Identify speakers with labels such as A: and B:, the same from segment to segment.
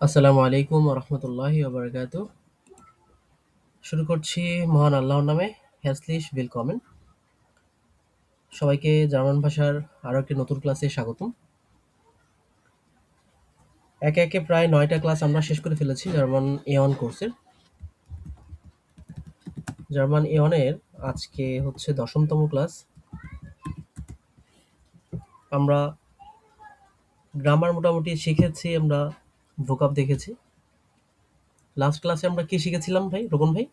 A: আসসালামু আলাইকুম রহমতুল্লাহি ওবারাকাতু। শুরু করছি মহান আল্লাহর নামে। হেrzlich willkommen। সবাইকে জার্মান ভাষার আরও একটি নতুন ক্লাসে স্বাগতম। একে একে প্রায় ৯টা ক্লাস আমরা শেষ করে ফেলেছি জার্মান A1 কোর্সের। জার্মান A1 এর আজকে হচ্ছে ১০তম ক্লাস। আমরা গ্রামার মোটামুটি শিখেছি, আমরা ভোকাব দেখেছি। লাস্ট ক্লাসে আমরা কি শিখেছিলাম ভাই, রোকন ভাই?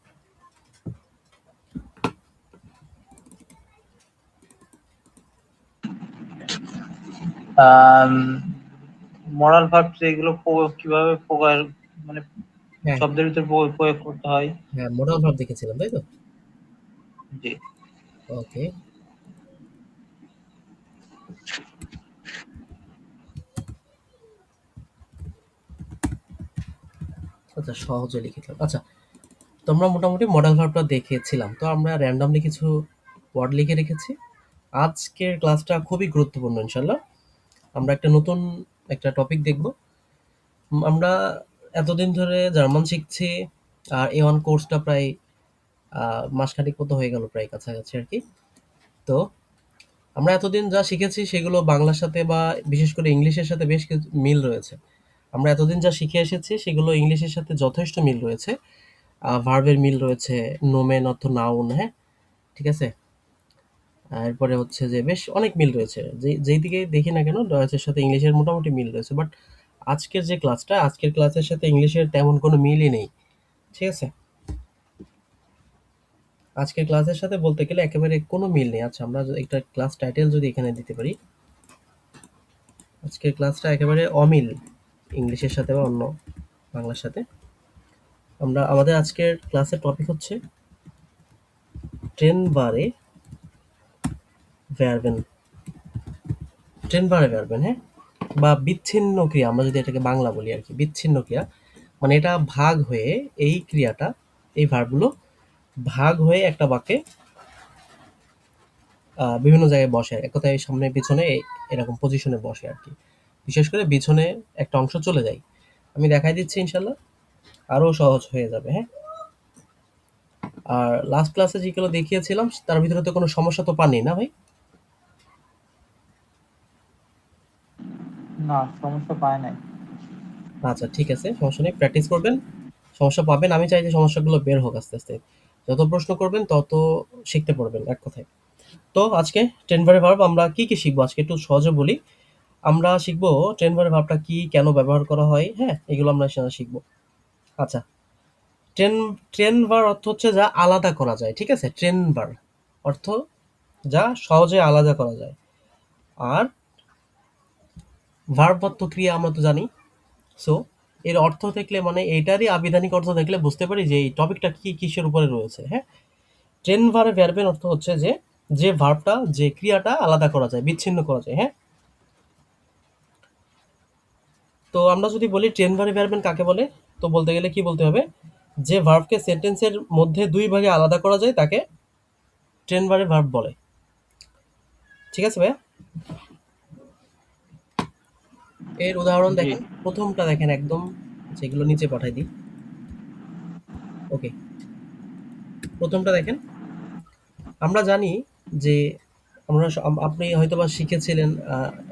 B: আম moral verbs এগুলো কিভাবে মানে
A: হ্যাঁ,
B: শব্দের ভিতর প্রয়োগ করতে হয়।
A: হ্যাঁ, মোডাল ভার্ব দেখেছিলাম, তাই তো?
B: জি।
A: ওকে, আচ্ছা, সহজে লিখেছিলাম। আচ্ছা, তোমরা মোটামুটি মডেল ভার্বটা দেখেছিলাম, তো আমরা র্যান্ডমলি কিছু ওয়ার্ড লিখে রেখেছি। আজকের ক্লাসটা খুবই গুরুত্বপূর্ণ ইনশাল্লাহ। আমরা একটা টপিক দেখব। আমরা এতদিন ধরে জার্মান শিখছি, আর A1 কোর্সটা প্রায় মাসখানেক মতো হয়ে গেল, প্রায় কাছাকাছি আর কি। তো আমরা এতদিন যা শিখেছি সেগুলো বাংলার সাথে বা বিশেষ করে ইংলিশের সাথে বেশ কিছু মিল রয়েছে। আমরা এতদিন যা শিখে এসেছি সেগুলো ইংলিশের সাথে যথেষ্ট মিল রয়েছে। ভার্বের মিল রয়েছে, নোমেন অর্থ নাউন, হ্যাঁ, ঠিক আছে? এরপরে হচ্ছে যে বেশ অনেক মিল রয়েছে। যেই দিকে দেখি না কেন ডয়েচের সাথে ইংলিশের মোটামুটি মিল রয়েছে। বাট আজকের ক্লাসের সাথে ইংলিশের তেমন কোনো মিলই নেই। ঠিক আছে? আজকের ক্লাসের সাথে বলতে গেলে একেবারে কোনো মিল নেই। আচ্ছা, আমরা একটা ক্লাস টাইটেল যদি এখানে দিতে পারি। আজকের ক্লাসটা একেবারে অমিল ইংলিশের সাথে বা অন্য বাংলার সাথে। আমাদের আজকের ক্লাসের টপিক হচ্ছে ট্রেন বারে ভ্যারবেন। ট্রেন বারে ভ্যারবেন, হ্যাঁ, বা বিচ্ছিন্ন ক্রিয়া, আমরা যদি এটাকে বাংলা বলি আর কি, বিচ্ছিন্ন ক্রিয়া। মানে এটা ভাগ হয়ে, এই ক্রিয়াটা, এই ভার্বগুলো ভাগ হয়ে একটা বাক্যে বিভিন্ন জায়গায় বসে, এক কথায় সামনে পিছনে এরকম পজিশনে বসে আর কি। বিশেষ করে পিছনে একটা অংশ চলে যায়। আমি দেখাই দিচ্ছি ইনশাল্লাহ, আরো সহজ হয়ে যাবে, হ্যাঁ। আর লাস্ট ক্লাসে যেগুলো দেখিয়েছিলাম তার ভিতরে তো কোনো সমস্যা তো পাননি না ভাই?
B: না, সমস্যা পায় নাই।
A: আচ্ছা, ঠিক আছে, সমস্যা নেই, প্র্যাকটিস করবেন, সমস্যা পাবেন। আমি চাই যে সমস্যাগুলো বের হোক আস্তে আস্তে। যত প্রশ্ন করবেন তত শিখতে পারবেন, এক কথায়। তো আজকে টেন ভারে ভার্ব আমরা কি কি শিখবো আজকে একটু সহজে বলি। আমরা শিখবো টেন ভারে ভার্বটা কি, কেন ব্যবহার করা হয়, হ্যাঁ, এগুলো আমরা শিখবো। আচ্ছা, ট্রেন ট্রেন ভার অর্থ হচ্ছে যা আলাদা করা যায়, ঠিক আছে? ট্রেন ভার অর্থ যা সহজে আলাদা করা যায়। আর ভার্ব অর্থ ক্রিয়া, আমরা তো জানি। সো এর অর্থ দেখলে, মানে এটারই আবিধানিক অর্থ দেখলে বুঝতে পারি যে এই টপিকটা কি কিসের উপরে রয়েছে, হ্যাঁ। ট্রেন ভারে ভার্বেন অর্থ হচ্ছে যে যে ভার্বটা, যে ক্রিয়াটা আলাদা করা যায়, বিচ্ছিন্ন করা যায়, হ্যাঁ। তো আমরা যদি বলি ট্রেন ভারে ভার্বেন কাকে বলে, তো বলতে গেলে কি বলতে হবে, যে ভার্বকে সেন্টেন্সের মধ্যে দুই ভাগে আলাদা করা যায় তাকে ট্রেন ভারে ভার্ব বলে। ঠিক আছে ভাইয়া? এর উদাহরণ
B: জি।
A: দেখেন, প্রথমটা দেখেন একদম, যেগুলো নিচে পাঠাই দিই। ওকে, প্রথমটা দেখেন। আমরা জানি যে আপনি হয়তোবা শিখেছিলেন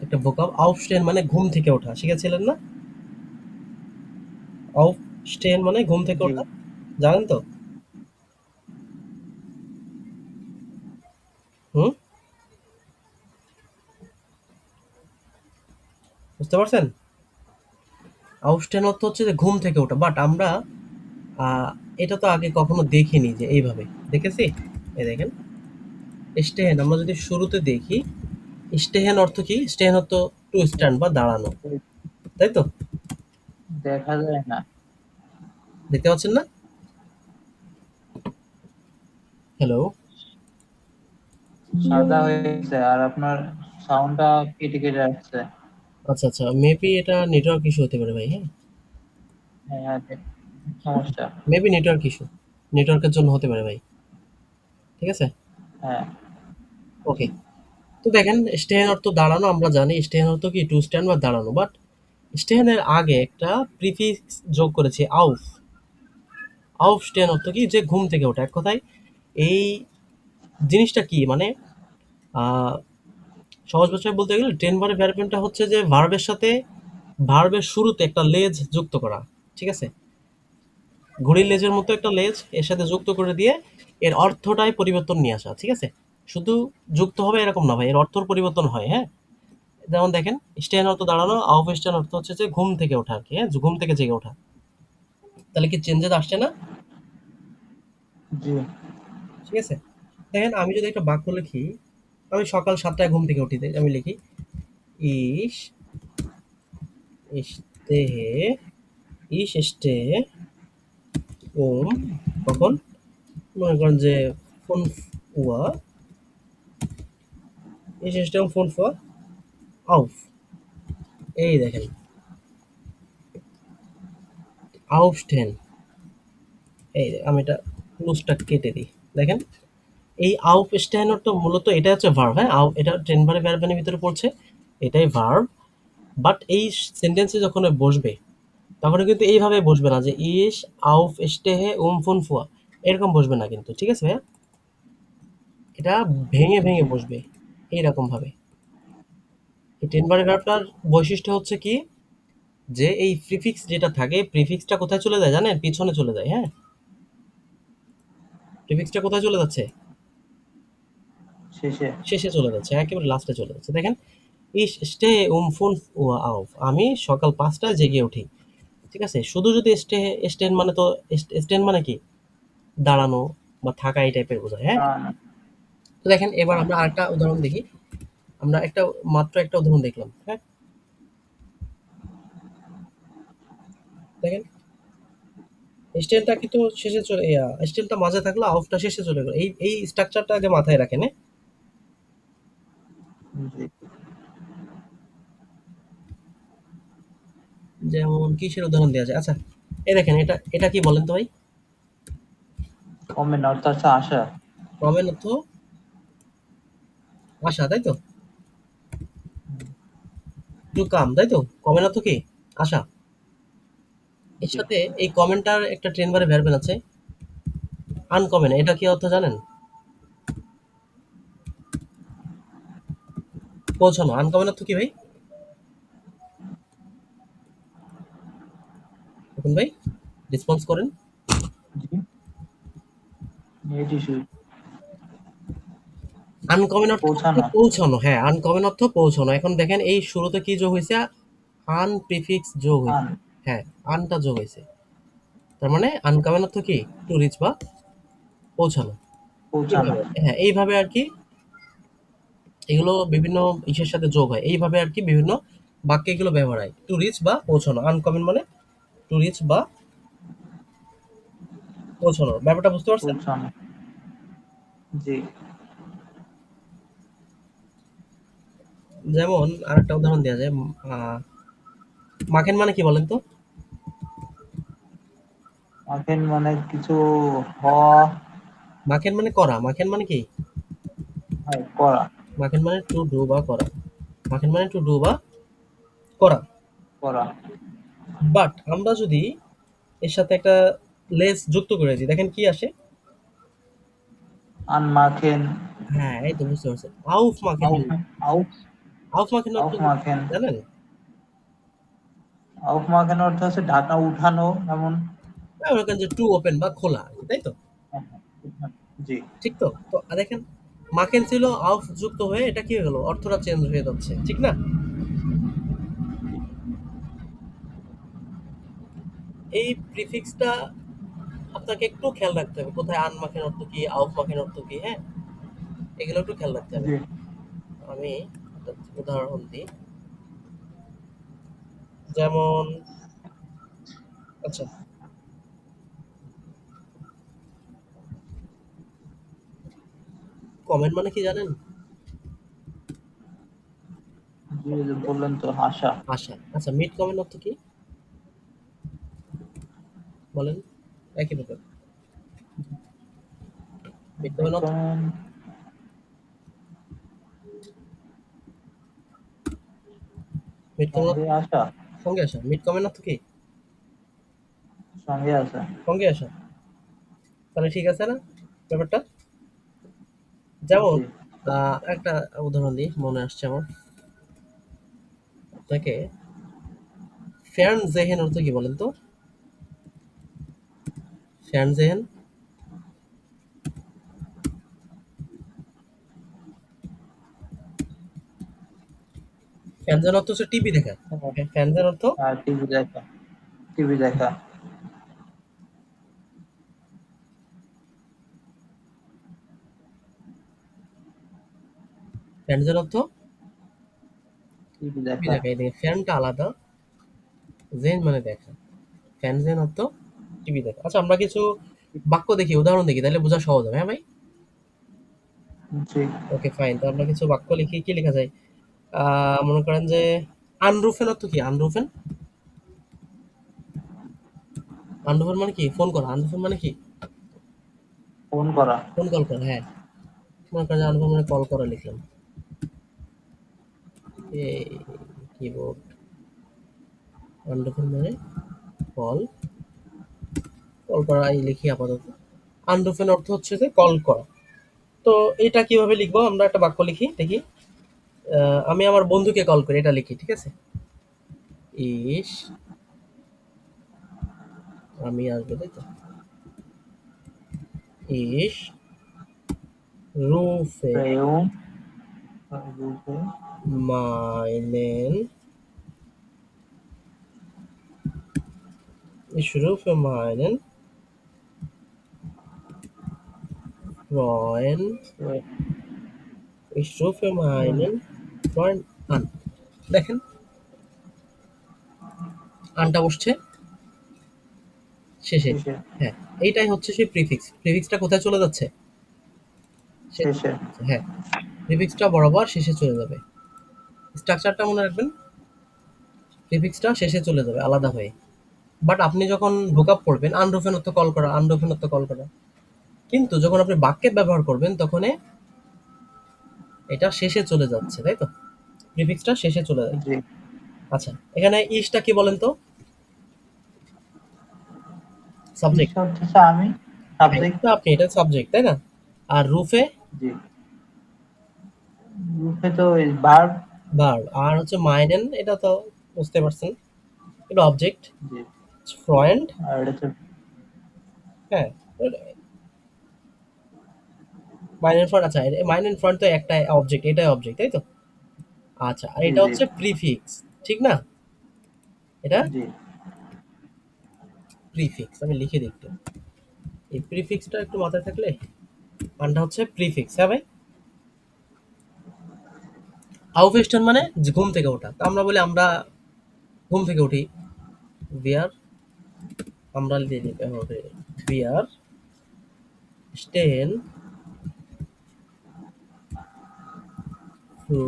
A: একটা ভোকাব আউফস্টেন, মানে ঘুম থেকে ওঠা, শিখেছিলেন না? আউফস্টেন মানে ঘুম থেকে
B: জি।
A: ওঠা, জানেন তো? হুম, বুঝতে পারছেন? আউফস্টেন অর্থ হচ্ছে যে ঘুম থেকে ওঠা। বাট আমরা আহ, এটা তো আগে কখনো দেখিনি যে এইভাবে। দেখেছি? এই দেখেন, স্টেহেন আমরা যদি শুরুতে দেখি, স্টেহেন অর্থ কি? স্টেহেন অর্থ টু স্ট্যান্ড বা দাঁড়ানো, তাই তো?
B: দেখা যায় না।
A: দেখতে পাচ্ছেন না? হ্যালো?
B: সাদা হয়ে গেছে আর আপনার সাউন্ডটা কেটে কেটে আসছে।
A: আচ্ছা, আচ্ছা, মেবি এটা নেটওয়ার্ক ইস্যু হতে পারে ভাই, হ্যাঁ।
B: হ্যাঁ, সমস্যা।
A: মেবি নেটওয়ার্ক ইস্যু, নেটওয়ার্কের জন্য হতে পারে ভাই। ঠিক আছে?
B: হ্যাঁ।
A: ওকে। তো দেখেন, স্ট্যান্ড অর্থ দাঁড়ানো, আমরা জানি স্ট্যান্ড অর্থ কি টু স্ট্যান্ড বা দাঁড়ানো। বাট স্টেনের আগে একটা প্রিফিক্স যোগ করেছি আউফ। আউফ স্টেন অর্থ কি? যে ঘুম থেকে ওঠা। এক কথায় এই জিনিসটা কি মানে আহ, সহজ ভাষায় বলতে গেলে টেন বারে ভ্যারবেনটা হচ্ছে যে ভার্বের সাথে ভার্বের শুরুতে একটা লেজ যুক্ত করা। ঠিক আছে? ঘড়ির লেজের মতো একটা লেজ এর সাথে যুক্ত করে দিয়ে এর অর্থটাই পরিবর্তন নিয়ে আসা। ঠিক আছে? শুধু যুক্ত হবে এরকম না ভাই, এর অর্থর পরিবর্তন হয়। হ্যাঁ, যেমন দেখেন স্টেন অর্থ দাঁড়ানো, আউফ স্টেন অর্থ হচ্ছে যে ঘুম থেকে ওঠা আর কি। হ্যাঁ, ঘুম থেকে জেগে ওঠা। তাহলে কি চেঞ্জেস আসছে না?
B: জি।
A: ঠিক আছে? দেখেন আমি যদি একটা বাক্য লিখি, আমি সকাল 7টায় ঘুম থেকে উঠি, আমি লিখি ইস ইস্তেহে ইস ইস্টে ওম, কখন? মনে করেন যে ফোন ওয়া ইস ইস্টে ওম ফোন ফোয়া আউফ। এই দেখেন আউফস্টেন। এই যে আমি এটা ক্লোজটা কেটে দিই। দেখেন এই আউফস্টেন তো মূলত এটা হচ্ছে ভার্ব। হ্যাঁ, এটা টেন বারে ভার্বের ভিতরে পড়ছে, এটাই ভার্ব। বাট এই সেন্টেন্সে যখন বসবে তখন কিন্তু এইভাবে বসবে না যে ইস আউফ স্টেহে উম ফুন ফুয়া, এরকম বসবে না কিন্তু। ঠিক আছে ভাইয়া? এটা ভেঙে ভেঙে
B: জি।
A: বসবে এইরকম ভাবে। এই টেন বারে ভার্বটার বৈশিষ্ট্য হচ্ছে কি, যে এই প্রিফিক্স যেটা থাকে, প্রিফিক্সটা কোথায় চলে যায় জানেন? পিছনে চলে যায়। হ্যাঁ, প্রিফিক্সটা কোথায় চলে যাচ্ছে?
B: শেষে।
A: শেষে চলে যাচ্ছে, একেবারে লাস্টে চলে যাচ্ছে। দেখেন ইস স্টে ফুন আউফ, আমি সকাল 5টায় জেগে উঠি। ঠিক আছে? শুধু যদি স্টেন মানে তো স্টেন মানে কি? দাঁড়ানো বা থাকা এই টাইপের বোঝায়। হ্যাঁ,
B: না, না।
A: তো দেখেন এবার আমরা আরেকটা উদাহরণ দেখি। আমরা মাত্র একটা উদাহরণ দেখলাম। হ্যাঁ, দেখেন স্টেনটা কিন্তু শেষে চলে, স্টেনটা মাঝে থাকলো, আউফটা শেষে চলে গেল। এই স্ট্রাকচারটা আগে মাথায় রাখেন। হ্যাঁ?
B: জি।
A: যেমন কিসের উদাহরণ দেওয়া যায়? আচ্ছা, এই দেখেন এটা এটা কি বলেন তো ভাই?
B: কমেন অর্থ হচ্ছে আশা।
A: কমেন অর্থ আশা, তাই তো? টু কাম, তাই তো? কমেন অর্থ কি? আশা। এর
B: জি।
A: সাথে এই কমেন্টার একটা ট্রেন বারে ভ্যারবেন আছে আনকমন। এটা কি অর্থ জানেন? পৌঁছানো। আনকমন অর্থ কি ভাই? দেখুন ভাই, রেসপন্স করেন।
B: জি। নেটিভ।
A: আনকমন অর্থ হচ্ছে
B: পৌঁছানো।
A: পৌঁছানো। হ্যাঁ, আনকমন অর্থ পৌঁছানো। এখন দেখেন এই শুরুতে কি যোগ হয়েছে? আন প্রিফিক্স যোগ
B: আন।
A: হয়েছে। হ্যাঁ, আনটা যোগ হয়েছে। তার মানে আনকমন অর্থ কি? টু রিচ বা পৌঁছানো।
B: পৌঁছানো।
A: এইভাবে, হ্যাঁ, এইভাবে আর কি এগুলো বিভিন্ন ইসের সাথে যোগ হয়। এইভাবে আর কি বিভিন্ন বাক্যে এগুলো ব্যবহার হয়। টু রিচ বা পৌঁছানো। আনকমন মানে টু রিচ বা পৌঁছানো। ব্যাপারটা বুঝতে পারছেন?
B: পৌঁছানো। জি।
A: যেমন আরেকটা উদাহরণ দেওয়া যায়। মাখেন মানে কি বলেন তো?
B: মাখেন মানে কিছু হওয়া।
A: মাখেন মানে করা। মাখেন মানে কি?
B: হয় করা।
A: মাখেন মানে টু ডু বা করা। মাখেন মানে টু ডু বা করা।
B: করা।
A: বাট আমরা যদি এর সাথে একটা লেস যুক্ত করে দিই, দেখেন কি আসে?
B: আন মাখেন।
A: হ্যাঁ, এই তো বুঝতে পারছেন। আউফ মাখেন।
B: আউফ। আউফ।
A: আউফ মাখেন অর্থ
B: আউফ
A: কি
B: মাখেন।
A: জানেন?
B: আউফ মাখেন অর্থ হচ্ছে ঢাকা উঠানো এমন।
A: মনে করেন যে টু ওপেন বা খোলা আর কি, তাই তো?
B: জি।
A: ঠিক তো? তো দেখেন মাখেন ছিল, আউফ যুক্ত হয়ে এটা কি হয়ে গেল? অর্থটা চেঞ্জ হয়ে যাচ্ছে, ঠিক না? এই প্রিফিক্সটা আপনাকে একটু খেয়াল রাখতে হবে। কোথায় আন মাখেন অর্থ কি, আউফ মাখেন অর্থ কি। হ্যাঁ, এগুলো একটু খেয়াল রাখতে হবে।
B: জি।
A: আমি একটা উদাহরণ দিই। যেমন আচ্ছা, কমেন্ট মানে কি জানেন?
B: জি, এই যে বললেন তো আশা।
A: আশা। আচ্ছা, মিড কমেন্ট অর্থ কি বলেন? একই ব্যাপার। মিড কমেন্ট অর্থ,
B: বিকন।
A: মিড কমেন্ট
B: সঙ্গে আশা।
A: সঙ্গে আসা, মিট কমের অর্থ কি?
B: সঙ্গে আসা।
A: সঙ্গে আসা। তাহলে ঠিক আছে না ব্যাপারটা? যেমন
B: জি।
A: একটা উদাহরণ দিই, মনে আসছে আমার। তাকে ফ্যান জেহেন অর্থ কি বলেন তো? ফ্যান জেহেন, ফ্যান জেহেন অর্থ হচ্ছে টিভি দেখা। ফ্যান জেহেন অর্থ
B: আর টিভি দেখা। টিভি দেখা।
A: ফ্যান জেহেন অর্থ
B: টিভি
A: টিভি
B: দেখা।
A: দেখা। এদিকে ফ্যানটা আলাদা, জেহেন মানে দেখা। ফ্যান জেহেন অর্থ টিভি দেখা। আচ্ছা আমরা কিছু বাক্য দেখি, উদাহরণ দেখি, তাহলে বোঝা সহজ হবে। হ্যাঁ ভাই?
B: জি।
A: ওকে ফাইন, তো আমরা কিছু বাক্য লিখি। কি লেখা যায়? মনে করেন যে আনরুফেন অর্থ কি? আনরুফেন, আনরুফেন মানে কি? ফোন করা। আনরুফেন মানে কি?
B: ফোন করা।
A: ফোন কল করা, হ্যাঁ। মনে করেন যে আনরুফেন মানে কল করা লিখলাম। এই কিবোর্ড, আনরুফেন মানে কল, কল করা এই লিখি আপাতত। আনরুফেন অর্থ হচ্ছে যে কল করা। তো এটা কিভাবে লিখবো? আমরা একটা বাক্য লিখি দেখি। আমি আমার বন্ধুকে কল করি, এটা লিখি, ঠিক আছে? ইস, আমি আসবে, তাই তো? ইস রুফে
B: প্রেম। রূপে।
A: meinen, ich rufe meinen Freund, ich rufe meinen Freund an। দেখেন আনটা বসছে শেষে।
B: শেষে।
A: হ্যাঁ, এইটাই হচ্ছে সেই প্রিফিক্স। প্রিফিক্সটা কোথায় চলে যাচ্ছে? শেষে
B: শেষে।
A: চলে যাচ্ছে, হ্যাঁ। প্রিফিক্সটা বরাবর শেষে চলে যাবে। স্ট্রাকচারটা মনে রাখবেন, প্রিফিক্সটা শেষে চলে যাবে আলাদা হয়ে। বাট আপনি যখন ভোকাব পড়বেন, আনরুফেন অর্থ কল করা, আনরুফেন অর্থ কল করা। কিন্তু যখন আপনি বাক্যে ব্যবহার করবেন তখন এটা শেষে চলে যাচ্ছে, তাই তো? প্রিফিক্সটা শেষে চলে যায়।
B: জি।
A: আচ্ছা, এখানে ইসটা কি বলেন তো? সাবজেক্ট।
B: ঈশ্বর হচ্ছে আমি।
A: হ্যাঁ,
B: সাবজেক্ট।
A: তো আপনি এটা সাবজেক্ট, তাই না? আর রুফে
B: জি। রূপে তো ভার্ব।
A: ভার্ব। আর হচ্ছে মাইনেন, এটা তো বুঝতে পারছেন, এটা অবজেক্ট।
B: জি।
A: ফ্রেন্ড,
B: আর এটা হচ্ছে।
A: হ্যাঁ। মাইনেন ফ্রন্ট, আচ্ছা মাইনেন ফ্রন্ট তো একটা অবজেক্ট, এটাই অবজেক্ট, তাই তো? আচ্ছা, আর
B: জি।
A: এটা
B: জি।
A: হচ্ছে প্রিফিক্স, ঠিক না? এটা
B: জি।
A: প্রিফিক্স, আমি লিখে দিই একটু। এই প্রিফিক্সটা একটু মাথায় থাকলে, মানটা হচ্ছে প্রিফিক্স। হ্যাঁ ভাই? আউফেস্টন মানে যে ঘুম থেকে ওঠা। তো আমরা বলি আমরা ঘুম থেকে উঠি, বিয়ার, আমরা দিয়ে দিতে হবে বিয়ার স্টেন ফ্রু।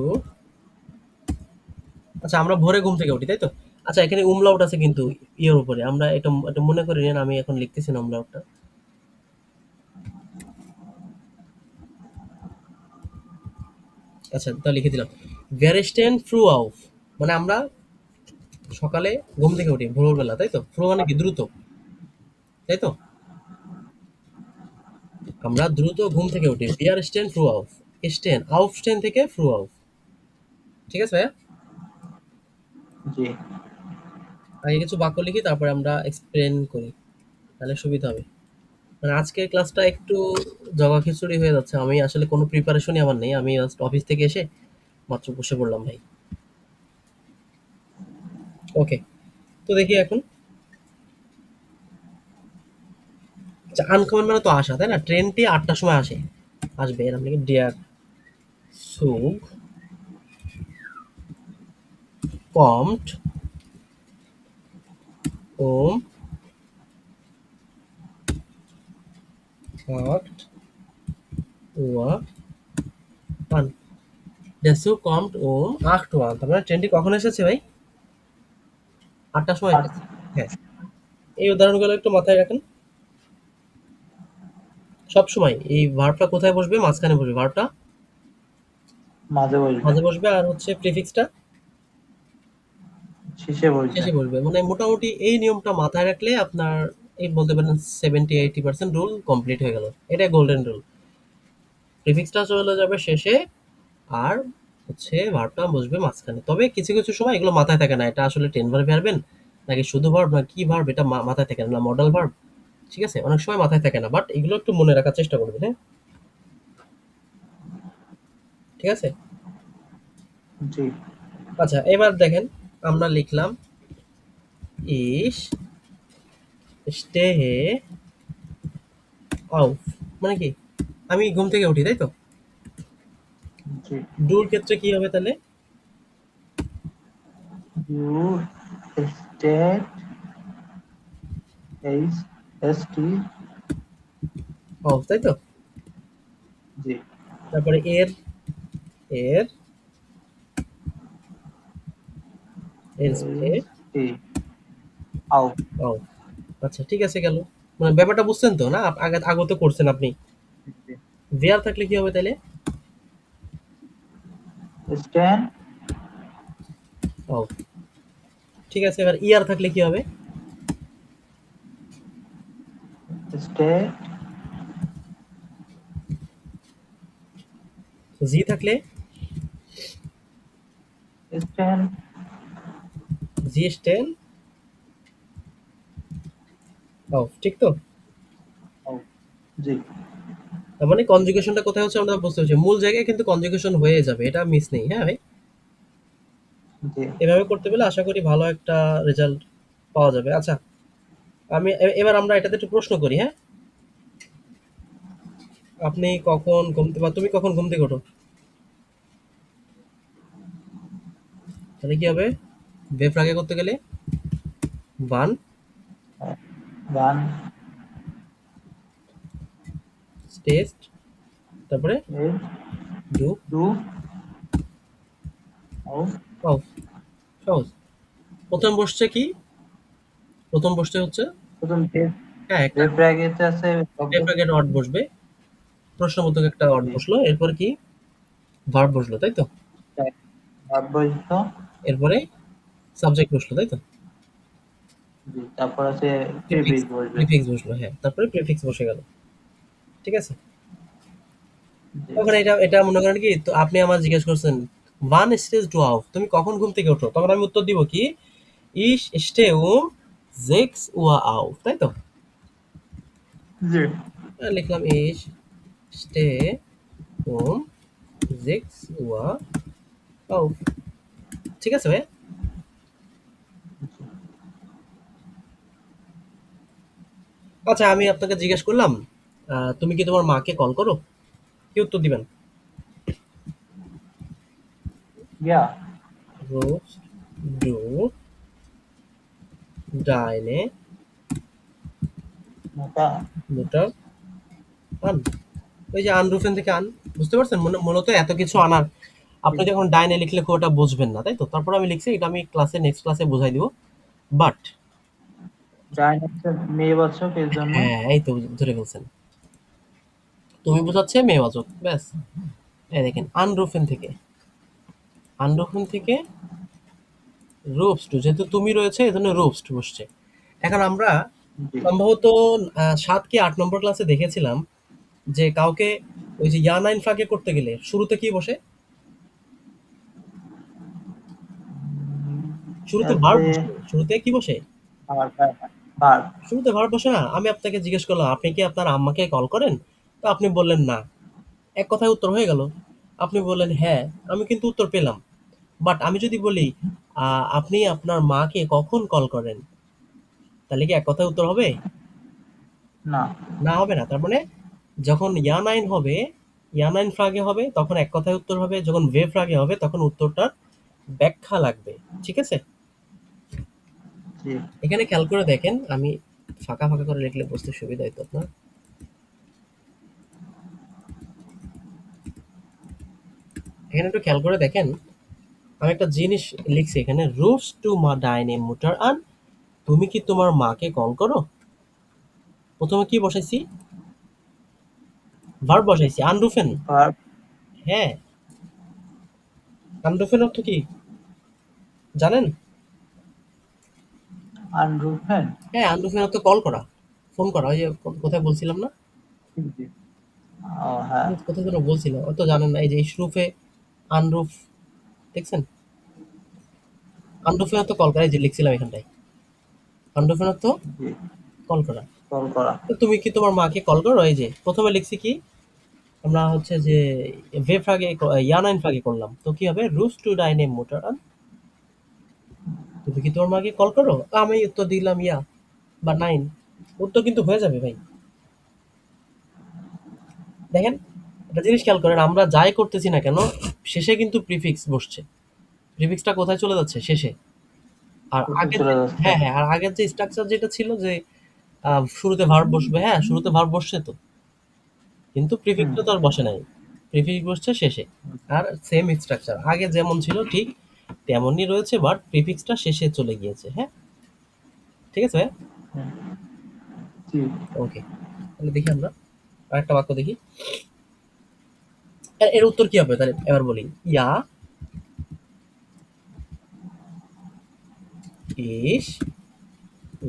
A: আচ্ছা আমরা ভোরে ঘুম থেকে উঠি, তাই তো? আচ্ছা এখানে উমলাউট আছে কিন্তু ইয়ের উপরে, আমরা এটা এটা মনে করে নিন, আমি এখন লিখতেছি না উমলাউটটা। আচ্ছা তা লিখে দিলাম, ভেরেস্টেন ফ্রু আউফ, মানে আমরা সকালে ঘুম থেকে উঠি ভোরবেলা, তাই তো? ফ্রু মানে কি? দ্রুত, তাই তো? আমরা দ্রুত ঘুম থেকে উঠি, বিয়ার স্টেন ফ্রু আউফ। স্টেন আউফ, স্টেন থেকে ফ্রু আউফ, ঠিক আছে ভাইয়া?
B: জি।
A: আগে কিছু বাক্য লিখি, তারপরে আমরা এক্সপ্লেন করি, তাহলে সুবিধা হবে। মানে আজকের ক্লাসটা একটু জগা খিচুড়ি হয়ে যাচ্ছে। আমি আসলে কোনো প্রিপারেশনই আমার নেই, আমি জাস্ট অফিস থেকে এসে মাত্র বসে পড়লাম ভাই। ওকে, তো দেখি এখন। আচ্ছা আনকমন মানে তো আসা, তাই না? ট্রেনটি ৮টার সময় আসবে, এরকম লিখি, ডিয়ার সুগ কমট ওম আট ওয়া আন, der Zug kommt um 8 Uhr an। তার মানে ট্রেনটি কখন এসেছে ভাই? ৮টার সময়
B: আর
A: এসেছে। হ্যাঁ, এই উদাহরণগুলো একটু মাথায় রাখেন। সবসময় এই ভার্বটা কোথায় বসবে? মাঝখানে বসবে ভার্বটা,
B: মাঝে বসবে।
A: মাঝে বসবে। আর হচ্ছে প্রিফিক্সটা
B: শেষে বসবে।
A: শেষে বসবে। মানে মোটামুটি এই নিয়মটা মাথায় রাখলে আপনার এই বলতে পারেন 70-80% রুল কমপ্লিট হয়ে গেল। এটাই গোল্ডেন রুল। প্রিফিক্সটা চলে যাবে শেষে, আর হচ্ছে ভার্বটা বসবে মাঝখানে। তবে কিছু কিছু সময় এগুলো মাথায় থাকে না, এটা আসলে টেন ভার্ব ভার্বেন নাকি শুধু ভার্ব না কি ভার্ব, এটা মাথায় থাকে না, মডেল ভার্ব। ঠিক আছে, অনেক সময় মাথায় থাকে না, বাট এগুলো একটু মনে রাখার চেষ্টা করবেন। হ্যাঁ, ঠিক আছে।
B: জি।
A: আচ্ছা, এবার দেখেন আমরা লিখলাম ইস স্টে অফ, মানে কি আমি ঘুম থেকে উঠি, তাই তো।
B: জি।
A: ডুর ক্ষেত্রে কি হবে তাহলে?
B: U state H S T.
A: Off, তাই তো।
B: জি।
A: তারপরে এর এর এর stay
B: H T out.
A: Off. আচ্ছা, ঠিক আছে, গেল। মানে ব্যাপারটা বুঝছেন তো না? আগে আগত করছেন আপনি।
B: জি।
A: ভেয়ার থাকলে কি হবে তাহলে?
B: Stand
A: of. ঠিক আছে, এবার ইয়ার থাকলে কি হবে?
B: স্টেট
A: জি থাকলে?
B: স্ট্যান্ড
A: জি স্টেন অফ, ঠিক তো।
B: আউট। জি।
A: তার মানে কনজুগেশনটা কোথায় হচ্ছে আমরা বুঝতে পারছি, মূল জায়গায় কিন্তু কনজুগেশন হয়ে যাবে, এটা মিস নেই। হ্যাঁ ভাই,
B: জি।
A: এভাবে করতে পেলে আশা করি ভালো একটা রেজাল্ট পাওয়া যাবে। আচ্ছা, আমি এবার আমরা এটাতে একটু প্রশ্ন করি। হ্যাঁ, আপনি কখন বা তুমি কখন ঘুম থেকে ওঠো? তাহলে কি হবে? বেফ আগে করতে গেলে ওয়ান
B: ওয়ান
A: টেস্ট, তারপরে
B: eight
A: do
B: to out.
A: Of. সহজ। প্রথম বসছে কি? প্রথম বসছে হচ্ছে,
B: প্রথম যে
A: হ্যাঁ,
B: যে
A: একটা
B: ব্র্যাকেটে আছে শব্দ।
A: বেফ আগে অড বসবে, প্রশ্নবোধক একটা অড
B: জি।
A: বসলো, এরপর কি ভার্ব বসলো, তাই তো।
B: অব্যয়িত।
A: এরপরে সাবজেক্ট বসলো, তাই তো।
B: জি। তারপর আছে
A: প্রিফিক্স
B: প্রিফিক্স বসবে।
A: প্রিফিক্স বসলো, হ্যাঁ, তারপরে প্রিফিক্স বসে গেল। ঠিক আছে।
B: জি।
A: তখন এটা এটা মনে করেন কি, তো আপনি আমার জিজ্ঞেস করছেন ওয়ান স্টেজ টু আউফ, তুমি কখন ঘুম থেকে ওঠো, তখন আমি উত্তর দিব কি ইস স্টে সিক্স উয়া আউফ, তাই তো।
B: জি।
A: লিখলাম ইস স্টে সিক্স উয়া আউফ। ঠিক আছে ভাই। আচ্ছা, আমি আপনাকে জিজ্ঞেস করলাম তুমি কি তোমার মাকে কল করো? কি উত্তর দিবেন?
B: ইয়া।
A: রোজ ডু ডাইনে
B: মোটা।
A: দুটা আন। ওই যে আনরুফেন থেকে আন, বুঝতে পারছেন? মূলত এত কিছু আনার,
B: জি।
A: আপনি যখন ডাইনে লিখলে খুব ওটা বুঝবেন না, তাই তো। তারপর আমি লিখছি, এটা আমি নেক্সট ক্লাসে বুঝাই দিব। বাট
B: ডাইনোসর মেয়েবাচক এর জন্য।
A: হ্যাঁ, এই তো ধরে ফেলছেন। তুমি বোঝাচ্ছে মেয়েবাচক, ব্যাস। এই দেখেন আনরুফেন থেকে রোবস্ট, যেহেতু তুমি রয়েছে এই জন্য রোবস্ট বসছে। এখন আমরা
B: জি।
A: সম্ভবত 7 কি 8 নম্বর ক্লাসে দেখেছিলাম যে কাউকে ওই যে ইয়া নাইন ফ্রাগে করতে গেলে শুরুতে কি বসে? শুরুতে
B: আছে
A: ভার্ব বসে। শুরুতে কি বসে?
B: আর বার।
A: শুরুতে ভার্ব বসে না? আমি আপনাকে জিজ্ঞেস করলাম আপনি কি আপনার আম্মাকে কল করেন? তো আপনি বললেন না। এক কথায় উত্তর হয়ে গেল। আপনি বললেন হ্যাঁ, আমি কিন্তু উত্তর পেলাম। বাট আমি যদি বলি আপনি আপনার মাকে কখন কল করেন? তাহলে কি এক কথায় উত্তর হবে?
B: না।
A: না, হবে না। তার মানে যখন ইয়া নাইন হবে, ইয়া নাইন ফ্রাগে হবে তখন এক কথায় উত্তর হবে, যখন ভে ফ্রাগে হবে তখন উত্তরটার ব্যাখ্যা লাগবে। ঠিক আছে?
B: জি।
A: এখানে খেয়াল করে দেখেন, আমি ফাঁকা ফাঁকা করে লিখলে বুঝতে সুবিধা হতো আপনার। এখানে একটু খেয়াল করে দেখেন, আমি একটা জিনিস লিখছি এখানে, রুটস টু মা ডাইনে মুটার আন, তুমি কি তোমার মাকে কল করো? প্রথমে কি বসাইছি? ভার্ব বসাইছি, আনরুফেন।
B: ভার্ব।
A: হ্যাঁ, আনরুফেন অর্থ কি জানেন?
B: আনরুফেন।
A: হ্যাঁ, আনরুফের তো কল করা, ফোন করা, ওই যে কোথায় বলছিলাম না,
B: জি জি। ও হ্যাঁ।
A: কোথায় যেন বলছিলাম, অত জানেন না, এই যে ইশরুফে আনরুফ দেখছেন, আনরুফে তো কল করা, এই যে লিখছিলাম এখানটায়, আনরুফে তো
B: জি।
A: কল করা।
B: কল করা।
A: তো তুমি কি তোমার মাকে কল করো? এই যে প্রথমে লিখছি কি, আমরা হচ্ছে যে ভে ফ্রাগে ইয়ানাইন ফ্রাগে করলাম, তো কি হবে, রুফ টু ডাইনে মোটর আন, তুমি কি তোমার মাকে কল করো? আমি উত্তর দিলাম ইয়া বা নাইন, উত্তর কিন্তু হয়ে যাবে ভাই। দেখেন, একটা জিনিস খেয়াল করেন, আমরা যাই করতেছি না কেন শেষে কিন্তু প্রিফিক্স বসছে, প্রিফিক্সটা কোথায় চলে যাচ্ছে, শেষে। আর
B: শেষে
A: আগের
B: চলে
A: যে,
B: যাচ্ছে।
A: হ্যাঁ হ্যাঁ, আর আগের যে স্ট্রাকচার যেটা ছিল যে শুরুতে ভার্ব বসবে, হ্যাঁ শুরুতে ভার্ব বসছে তো, কিন্তু
B: হুম।
A: প্রিফিক্সটা তো আর বসে নাই, প্রিফিক্স বসছে শেষে। আর সেম স্ট্রাকচার আগে যেমন ছিল ঠিক তেমনই রয়েছে, বাট প্রিফিক্সটা শেষে চলে গিয়েছে। হ্যাঁ, ঠিক আছে ভাই।
B: হুম। জি।
A: ওকে, তাহলে দেখি আমরা আরেকটা বাক্য দেখি, এর উত্তর কি হবে তাহলে এবার বলি, ইয়া ইস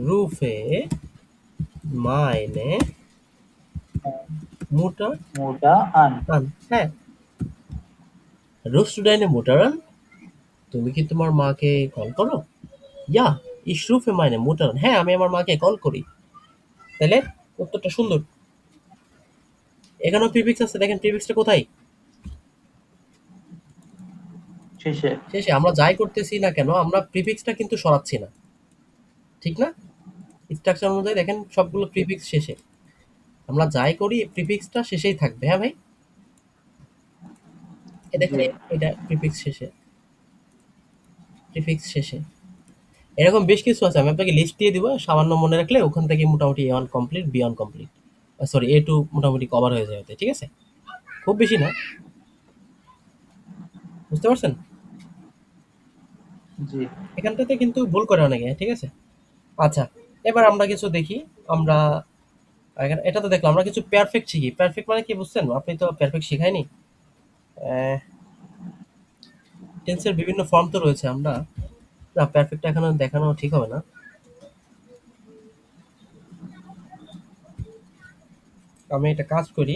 A: রুফে মাইনে মোটা
B: মোটা আন।
A: আন, হ্যাঁ, রুফ স্টুডেন্টে মোটারান, তুমি কি তোমার মাকে কল করো? ইয়া ইস রুফে মাইনে মোটারান, হ্যাঁ আমি আমার মাকে কল করি। তাহলে উত্তরটা সুন্দর। এখানেও প্রিফিক্স আছে, দেখেন প্রিফিক্সটা কোথায়,
B: শেষে।
A: শেষে। আমরা যাই করতেছি না কেন আমরা প্রিফিক্সটা কিন্তু সরাচ্ছি না, ঠিক না? স্ট্রাকচার অনুযায়ী দেখেন সবগুলো প্রিফিক্স শেষে, আমরা যাই করি প্রিফিক্সটা শেষেই থাকবে। হ্যাঁ ভাই, এ দেখেন
B: জি।
A: এটা প্রিফিক্স শেষে, প্রিফিক্স শেষে। এরকম বেশ কিছু আছে, আমি আপনাকে লিস্ট দিয়ে দিব, সামান্য মনে রাখলে ওখান থেকে মোটামুটি A one complete, B one complete, sorry A two মোটামুটি কভার হয়ে যাবে, ঠিক আছে? খুব বেশি না, বুঝতে পারছেন?
B: জি।
A: এখানটাতে কিন্তু ভুল করে অনেকে, ঠিক আছে? আচ্ছা, এবার আমরা কিছু দেখি, আমরা এটা তো দেখলাম, আমরা কিছু পারফেক্ট শিখি। পারফেক্ট মানে কি বুঝছেন? আপনি তো পারফেক্ট শিখায়নি। টেন্সের বিভিন্ন ফর্ম তো রয়েছে, আমরা না পারফেক্ট এখানে দেখানো ঠিক হবে না। আমি একটা কাজ করি,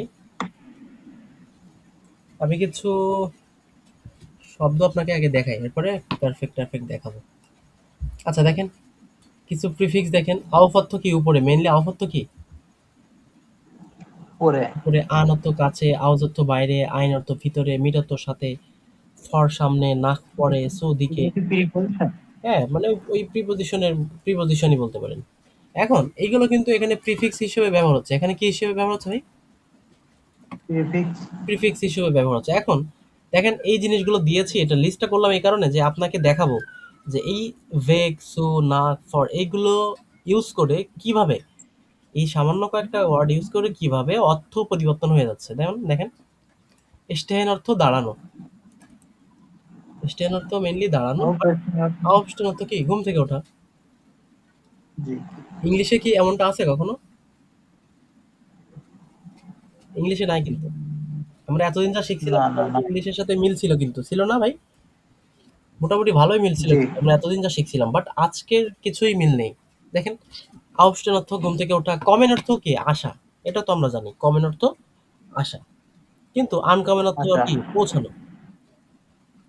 A: আমি কিছু শব্দ আপনাকে আগে দেখাই, এরপরে পারফেক্ট পারফেক্ট দেখাবো। আচ্ছা দেখেন, কিছু প্রিফিক্স দেখেন, আউফ অর্থ কি উপরে, মেইনলি আউফ অর্থ কি
B: পরে।
A: উপরে, আন অর্থ কাছে, আউজ অর্থ বাইরে, আইন অর্থ ভিতরে, মিট অর্থ সাথে, ফর সামনে, নাক পরে, সো দিকে।
B: এটা কি প্রিপোজিশন?
A: হ্যাঁ, মানে ওই প্রিপজিশনের প্রিপজিশনই বলতে পারেন। এখন এইগুলো কিন্তু এখানে প্রিফিক্স হিসেবে ব্যবহার হচ্ছে, এখানে কি হিসেবে ব্যবহার হচ্ছে ভাই?
B: প্রিফিক্স।
A: প্রিফিক্স হিসেবে ব্যবহার হচ্ছে। এখন দেখেন এই জিনিসগুলো দিয়েছি, এটা লিস্টটা করলাম এই কারণে যে আপনাকে দেখাবো যে এই ভেগ, সো, নাক, ফর এইগুলো ইউজ করে কিভাবে, এই সামান্য কয়েকটা ওয়ার্ড ইউজ করে কিভাবে অর্থ পরিবর্তন হয়ে যাচ্ছে। দেখুন দেখেন, স্টেহেন অর্থ দাঁড়ানো, স্টেহেন অর্থ মেইনলি দাঁড়ানো,
B: নো
A: বাট
B: কোয়েশ্চেন।
A: আউফস্টেন অর্থ কি ঘুম থেকে ওঠা।
B: জি।
A: ইংলিশে কি এমনটা আছে কখনো? ইংলিশে নাই কিন্তু। আমরা এতদিন যা শিখছিলাম
B: না না
A: মোটামুটি
B: না।
A: ইংলিশের সাথে মিল ছিল, কিন্তু ছিল না ভাই? মোটামুটি ভালোই মিল ছিল
B: জি।
A: কিন্তু আমরা এতদিন যা শিখছিলাম, বাট আজকের কিছুই মিল নেই। দেখেন, আউফস্টেন অর্থ ঘুম থেকে ওঠা, কমেন অর্থ কি আশা, এটা তো আমরা জানি, কমেন অর্থ আশা, কিন্তু আনকমন অর্থ
B: আচ্ছা।
A: কি পৌঁছানো।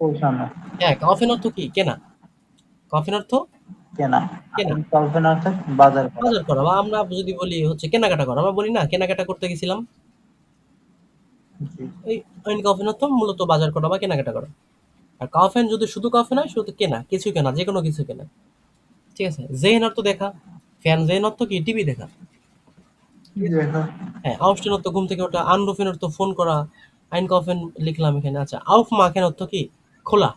B: পৌঁছানো।
A: হ্যাঁ, কফেন অর্থ কি কেনা, কফেন অর্থ
B: কেনা।
A: কেনা,
B: কল্পনা অর্থাৎ বাজার করা।
A: বাজার করা, বা আমরা যদি বলি হচ্ছে কেনাকাটা করা, আমরা বলি না কেনাকাটা করতে গেছিলাম,
B: জি।
A: এই কফেন অর্থ মূলত বাজার করা বা কেনাকাটা করা। আর কাফেন যদি শুধু কাফেন হয়, শুধু কেনা, কিছু কেনা, যে কোনো কিছু কেনা, ঠিক আছে? জেন অর্থ দেখা, ফ্যান জেন অর্থ কি টিভি দেখা, ঠিক আছে?
B: দেখা।
A: হ্যাঁ, আউফস্টেন অর্থ ঘুম থেকে ওঠা, আনরুফেন অর্থ ফোন করা, আইন কফেন লিখলাম এখানে। আচ্ছা, আউফ মাখেন অর্থ কি খোলা,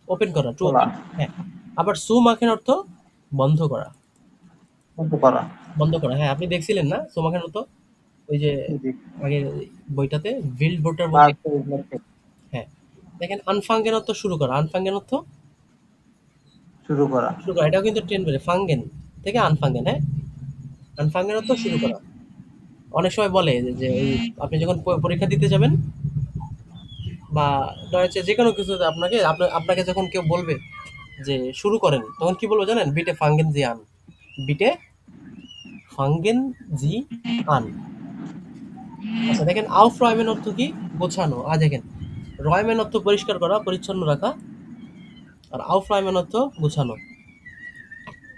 A: ওপেন করা, টু
B: খোলা।
A: ওপেন। হ্যাঁ, আবার সু মাখেন অর্থ বন্ধ করা,
B: বন্ধ করা।
A: বন্ধ করা। হ্যাঁ, আপনি দেখছিলেন না সু মাখেন অর্থ, ওই যে
B: জি।
A: আগে বইটাতে ভিল্ড বোর্ডের মধ্যে।
B: Park related.
A: হ্যাঁ, দেখেন আনফাঙ্গেন অর্থ শুরু করা, আনফাঙ্গেন অর্থ
B: শুরু করা।
A: শুরু করা, এটাও কিন্তু ট্রেন বেড়ে ফাঙ্গেন থেকে আনফাঙ্গেন। হ্যাঁ, আনফাঙ্গেন অর্থ শুরু করা। অনেক সময় বলে যে ওই আপনি যখন পরীক্ষা দিতে যাবেন বা হচ্ছে যে কোনো কিছুতে আপনাকে আপনাকে যখন কেউ বলবে যে শুরু করেন, তখন কি বলবো জানেন? বিটে ফাঙ্গেন জি আন। বিটে ফাঙ্গেন জি আন। আচ্ছা দেখেন আউফ রয়মেন অর্থ কি? গোছানো। আর দেখেন রয়মেন অর্থ পরিষ্কার করা, পরিচ্ছন্ন রাখা। আর আউফ রয়মেন অর্থ গোছানো।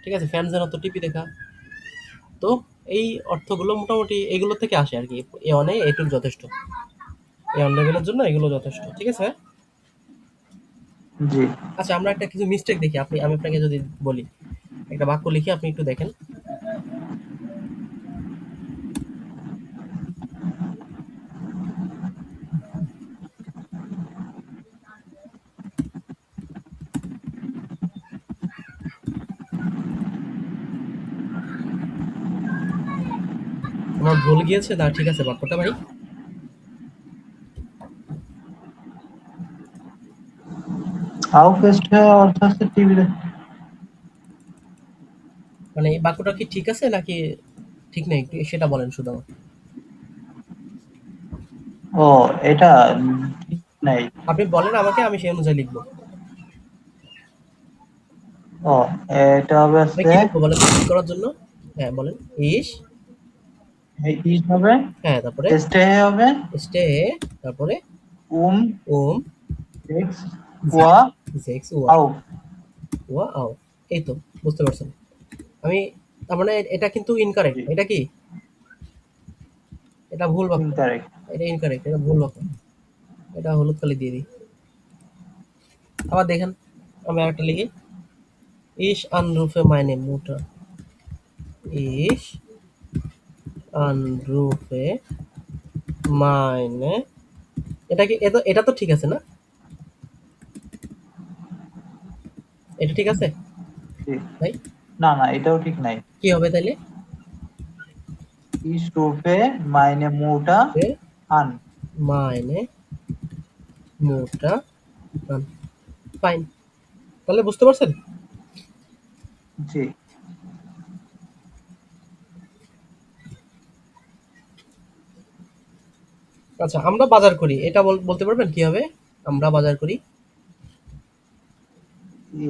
A: ঠিক আছে, ফ্যানজেন অর্থ টিপি দেখা। তো এই অর্থগুলো মোটামুটি এগুলো থেকে আসে আর কি। এ অনে এটুক যথেষ্ট, এ অন লেভেলের জন্য এগুলো যথেষ্ট। ঠিক আছে।
B: জি।
A: আচ্ছা আমরা একটা কিছু মিস্টেক দেখি, আমি আপনাকে যদি বলি একটা বাক্য লিখি, আপনি একটু দেখেন। আমার ভুল গিয়েছে, না ঠিক আছে বাক্যটা ভাই।
B: আউটপোস্ট অর্থ হচ্ছে টিভি।
A: মানে এই বাক্যটা কি ঠিক আছে নাকি ঠিক নেই, একটু সেটা বলেন শুধু আমাকে।
B: ও, এটা ঠিক নাই।
A: আপনি বলেন আমাকে, আমি সেই অনুযায়ী লিখবো।
B: ও, এটা হবে
A: আমি
B: হচ্ছে
A: কি লিখবো বলেন তো ঠিক করার জন্য? হ্যাঁ বলেন। ইস।
B: ইস হবে,
A: হ্যাঁ তারপরে
B: স্টে হবে,
A: স্টে, তারপরে
B: উম
A: ওম,
B: সিক্স,
A: জি,
B: ওয়া,
A: জেক্স ওয়া,
B: আউ।
A: ওয়া আও। এই তো, বুঝতে পারছেন। আমি তার মানে এটা কিন্তু ইনকারেক্ট,
B: জি,
A: এটা কি? এটা ভুল বাক্য।
B: ইনকারেক্ট।
A: এটা ইনকারেক্ট, এটা ভুল বাক্য। এটা হলুদ কালি দিয়ে দিই। আবার দেখেন, আমি আরেকটা লিখি। ইস আনরুফে মাইনে মুটা। ইস আনরুফে মাইনে, এটা কি? এটা তো ঠিক আছে না? এটা ঠিক আছে
B: জি।
A: ভাই?
B: না না, এটাও ঠিক নাই।
A: কি হবে তাইলে?
B: ইস রূপে মাইনে মুটা
A: যে
B: আন।
A: মাইনে মুটা ফাইন। তাহলে বুঝতে পারছেন?
B: জি।
A: আচ্ছা আমরা বাজার করি, এটা বলতে পারবেন কি হবে? আমরা বাজার করি।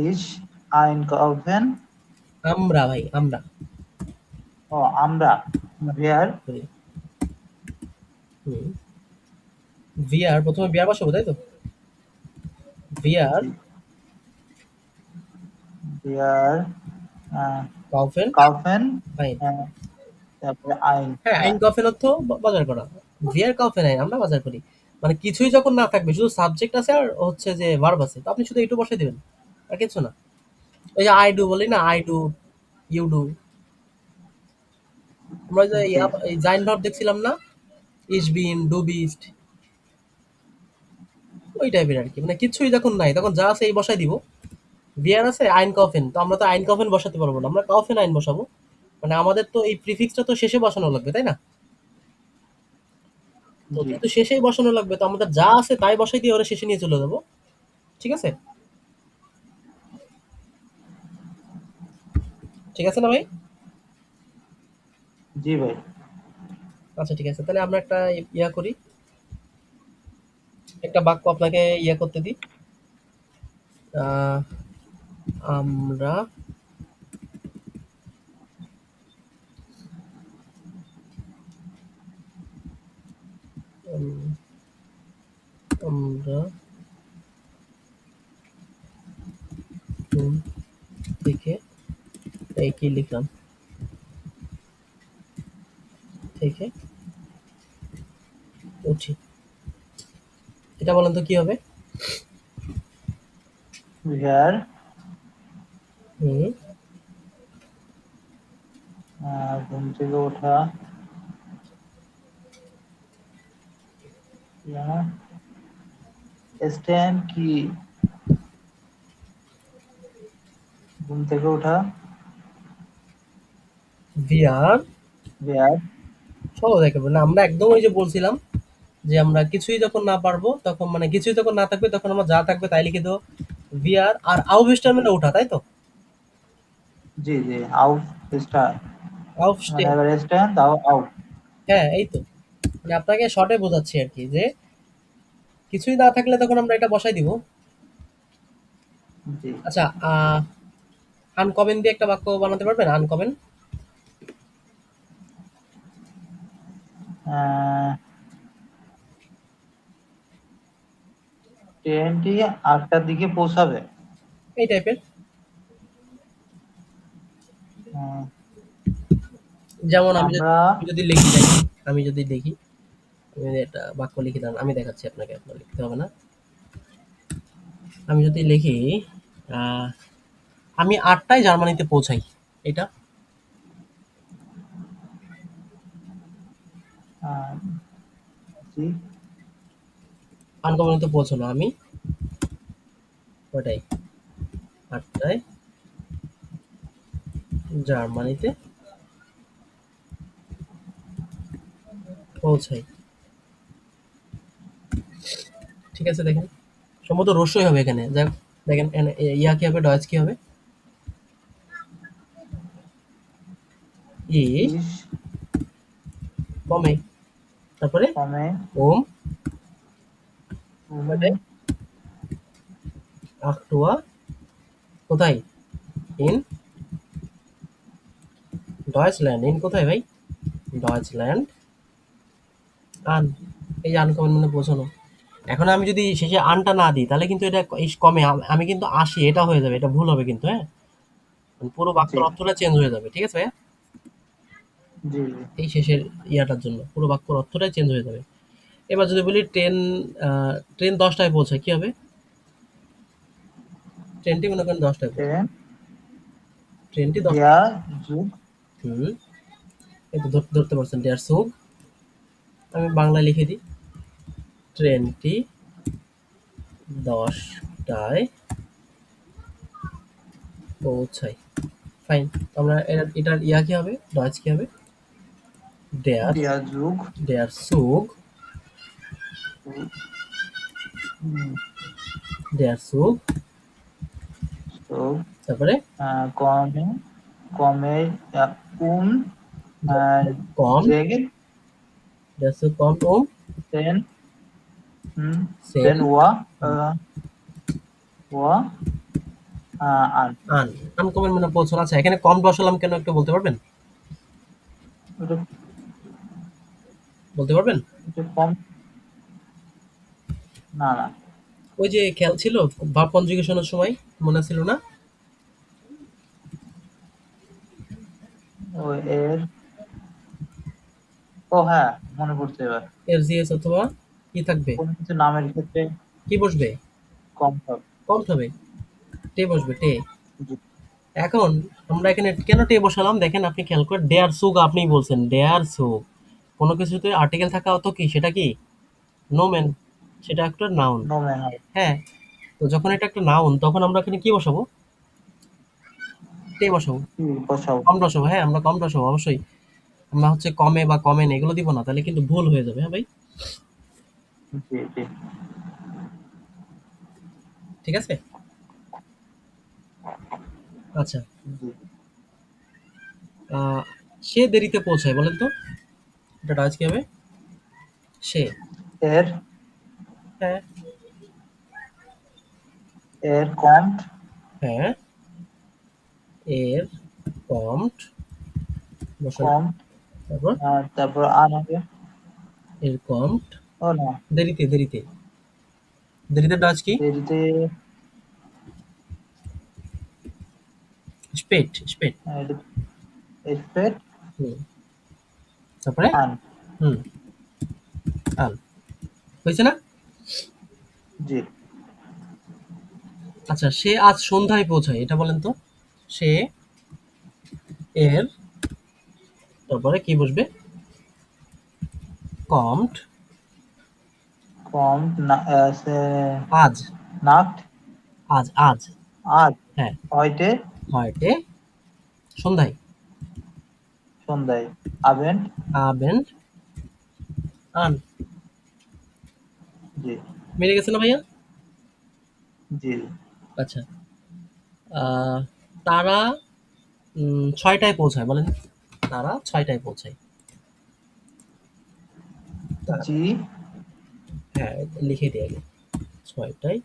B: ইস আইন কাউফেন।
A: আমরা ভাই, আমরা
B: ও, আমরা ভেয়ার।
A: করি। হুম। ভিআর, প্রথমে বিয়ার বসাবো তাই তো? ভিআর
B: জি, ভেয়ার
A: কাউফেন
B: কাউফেন।
A: ফাইন।
B: তারপরে আইন।
A: হ্যাঁ,
B: হ্যাঁ।
A: আইনকাউফেন অর্থ বাজার করা। ভিআর কাউফেন আইন, আমরা বাজার করি। মানে কিছুই যখন না থাকবে, শুধু সাবজেক্ট আছে আর হচ্ছে যে ভার্ব আছে, তো আপনি শুধু এইটু বসাই দিবেন, আর কিছু না। ওই যে আই ডু বলি না, আই ডু, ইউ ডু। আমরা যে
B: জি,
A: এই জাইন ভার্ব দেখছিলাম না, ইস বিন, ডু বিস্ট, ওই টাইপের আর কি। মানে কিছুই যখন নাই তখন যা আছে এই বসাই দিব। ভিআর আছে আইন কাউফেন, তো আমরা তো আইন কাউফেন বসাতে পারবো না, আমরা কাউফেন আইন বসাবো। মানে আমাদের তো এই প্রিফিক্সটা তো শেষে বসানো লাগবে তাই না? তো
B: জি,
A: যেহেতু শেষেই বসানো লাগবে, তো আমাদের যা আছে তাই বসাই দিয়ে ওরা শেষে নিয়ে চলে যাবো। ঠিক আছে? ঠিক আছে না ভাই?
B: জি ভাই।
A: আচ্ছা ঠিক আছে, তাহলে আমরা একটা ইয়া করি, একটা বাক্য আপনাকে ইয়া করতে দিই। আহ, আমরা উম, আমরা ঘুম থেকে, এই কি লিখলাম, থেকে উঠি। এটা বলেন তো কি হবে?
B: ভেয়ার
A: হুম।
B: ঘুম থেকে ওঠা। স্ট্যান্ড কি? ঘুম থেকে ওঠা।
A: VR
B: where.
A: সহজ একেবারে না, আমরা একদম ওই যে বলছিলাম যে আমরা কিছুই যখন না পারবো তখন, মানে কিছুই যখন না থাকবে তখন আমরা যা থাকবে তাই লিখে দেবো। ভিআর আর আউভেস্টার মানে ওঠা, তাই তো?
B: জি জি, আউট স্টার।
A: আউফ
B: মানে
A: স্টে।
B: এবার স্ট্যান্ড দাও আউট।
A: হ্যাঁ এই তো, মানে আপনাকে শর্টে বোঝাচ্ছি আর কি, যে কিছুই না থাকলে তখন আমরা এটা বসাই দিব।
B: জি।
A: আচ্ছা আনকমন দিয়ে একটা বাক্য বানাতে পারবেন? আনকমন।
B: ট্রেনটি 8টার দিকে পৌঁছাবে।
A: এই টাইপের।
B: আহ,
A: যেমন আমি যদি
B: আমরা
A: আমি যদি লিখি দেখেন, আমি যদি লিখি, আমি যদি একটা বাক্য লিখে দেন, আমি দেখাচ্ছি আপনাকে, আপনার লিখতে হবে না। আমি যদি লিখি আহ, আমি 8টায় জার্মানিতে পৌঁছাই, এটা
B: আহ, জি,
A: আনকমনে তো পৌঁছানো। আমি ওটাই 8টায় জার্মানিতে পৌঁছাই। ঠিক আছে, দেখেন সম্ভবত রস্যই হবে এখানে। যাক, দেখেন ইয়া কি হবে, ডয়েজ কি হবে? ই
B: 30
A: কমে, তারপরে
B: কমে
A: ওম,
B: উম,
A: আখটুয়া কোথায়? In Deutschland. ইন কোথায় ভাই? ডয়েচল্যান্ড। আন, এই যে আনকমন মানে বোঝানো। এখন আমি যদি শেষে আনটা না দিই তাহলে কিন্তু এটা কমে আমি কিন্তু আসি, এটা হয়ে যাবে, এটা ভুল হবে কিন্তু, হ্যাঁ। মানে পুরো
B: জি
A: বাক্যের অর্থটা চেঞ্জ হয়ে যাবে, ঠিক আছে ভাইয়া?
B: জি
A: এই শেষের ইয়াটার জন্য পুরো বাক্যের অর্থটাই চেঞ্জ হয়ে যাবে। এবার যদি বলি ট্রেন 10টায় পৌঁছায়, কি হবে? ট্রেনটি মনে করেন 10টায় পৌঁছায়।
B: ট্রেন
A: ট্রেনটি 10।
B: দেয়া যুগ
A: হুম, এই তো ধরতে পারছেন, দেয়ার সুগ। আমি বাংলায় লিখে দিই, ট্রেনটি 10টায় পৌঁছায়। ফাইন। আমরা এটার ইয়া কি হবে, ডয়েজ কি হবে? দেয়ার
B: দেয়া যুগ
A: দেয়ার সুগ,
B: হুম,
A: দেয়ার সুগ,
B: তো
A: তারপরে
B: কমে কমে উম
A: কম,
B: জেগে
A: দেয়ার সুগ কম ওম
B: সেন হুম
A: সেন
B: সেন ওয়া আন
A: আন। আনকমন মানে পৌঁছানো। আচ্ছা, এখানে কম বসালাম কেন একটু বলতে পারবেন?
B: এটা
A: বলতে পারবেন?
B: এটা কম না না
A: ওই যে খেয়াল ছিল ভার্ব কনজুগেশনের সময়, মনে ছিল না?
B: ও এর ও হ্যাঁ মনে পড়ছে এবার
A: এর জিএস অথবা কি থাকবে?
B: কোনো কিছু নামের ক্ষেত্রে
A: কি বসবে?
B: কম হবে
A: কম হবে, টে বসবে, টে।
B: জি
A: এখন আমরা এখানে কেন টে বসালাম দেখেন, আপনি খেয়াল করে, ডেয়ার সুগ আপনিই বলছেন, ডেয়ার সুগ। কোনো কিছুতে আর্টিকেল থাকা অত কি, সেটা কি নোমেন, সেটা একটা নাউন।
B: নো ম্যানার
A: হ্যাঁ, তো যখন এটা একটা নাউন তখন আমরা এখানে কি বসাবো? টে বসাবো।
B: বসাও
A: কম বসাবো, হ্যাঁ আমরা কম বসাবো অবশ্যই। আমরা হচ্ছে কমে বা কমেন এগুলো দিব না, তাহলে কিন্তু ভুল হয়ে যাবে, হ্যাঁ ভাই।
B: জি জি
A: ঠিক আছে। আচ্ছা,
B: জি
A: সে দেরিতে পৌঁছায়, বলেন তো এটা আজ কি হবে? সে।
B: এর
A: হ্যাঁ।
B: এর কম
A: হ্যাঁ, এর কমট বসালাম,
B: কম
A: তারপর
B: তারপর আন হবে
A: এর কমট
B: ও না
A: দেরিতে, দেরিতে, দেরিতে ডাচ কি?
B: দেরিতে
A: স্পেট, স্পেট।
B: এক্সপেক্ট
A: হুম, তারপরে
B: আন
A: হুম, আল, হয়েছে না?
B: জি
A: আচ্ছা, সে আজ সন্ধ্যায় পৌঁছায়, এটা বলেন তো। সে এর, তারপরে কি বসবে? কমট
B: কম
A: আজ,
B: নাক্ট
A: আজ, আজ।
B: আজ
A: হ্যাঁ,
B: হয়টে
A: হয়টে সন্ধ্যায়।
B: সন্ধ্যায় আবেন
A: আবেন্ড আন।
B: জি
A: মিলে গেছে না ভাইয়া?
B: জি
A: আচ্ছা, আহ, তারা 6টায় পৌঁছায়, বলেন। তারা 6টায় পৌঁছায়।
B: জি
A: হ্যাঁ, লিখে দিই আগে, 6টায়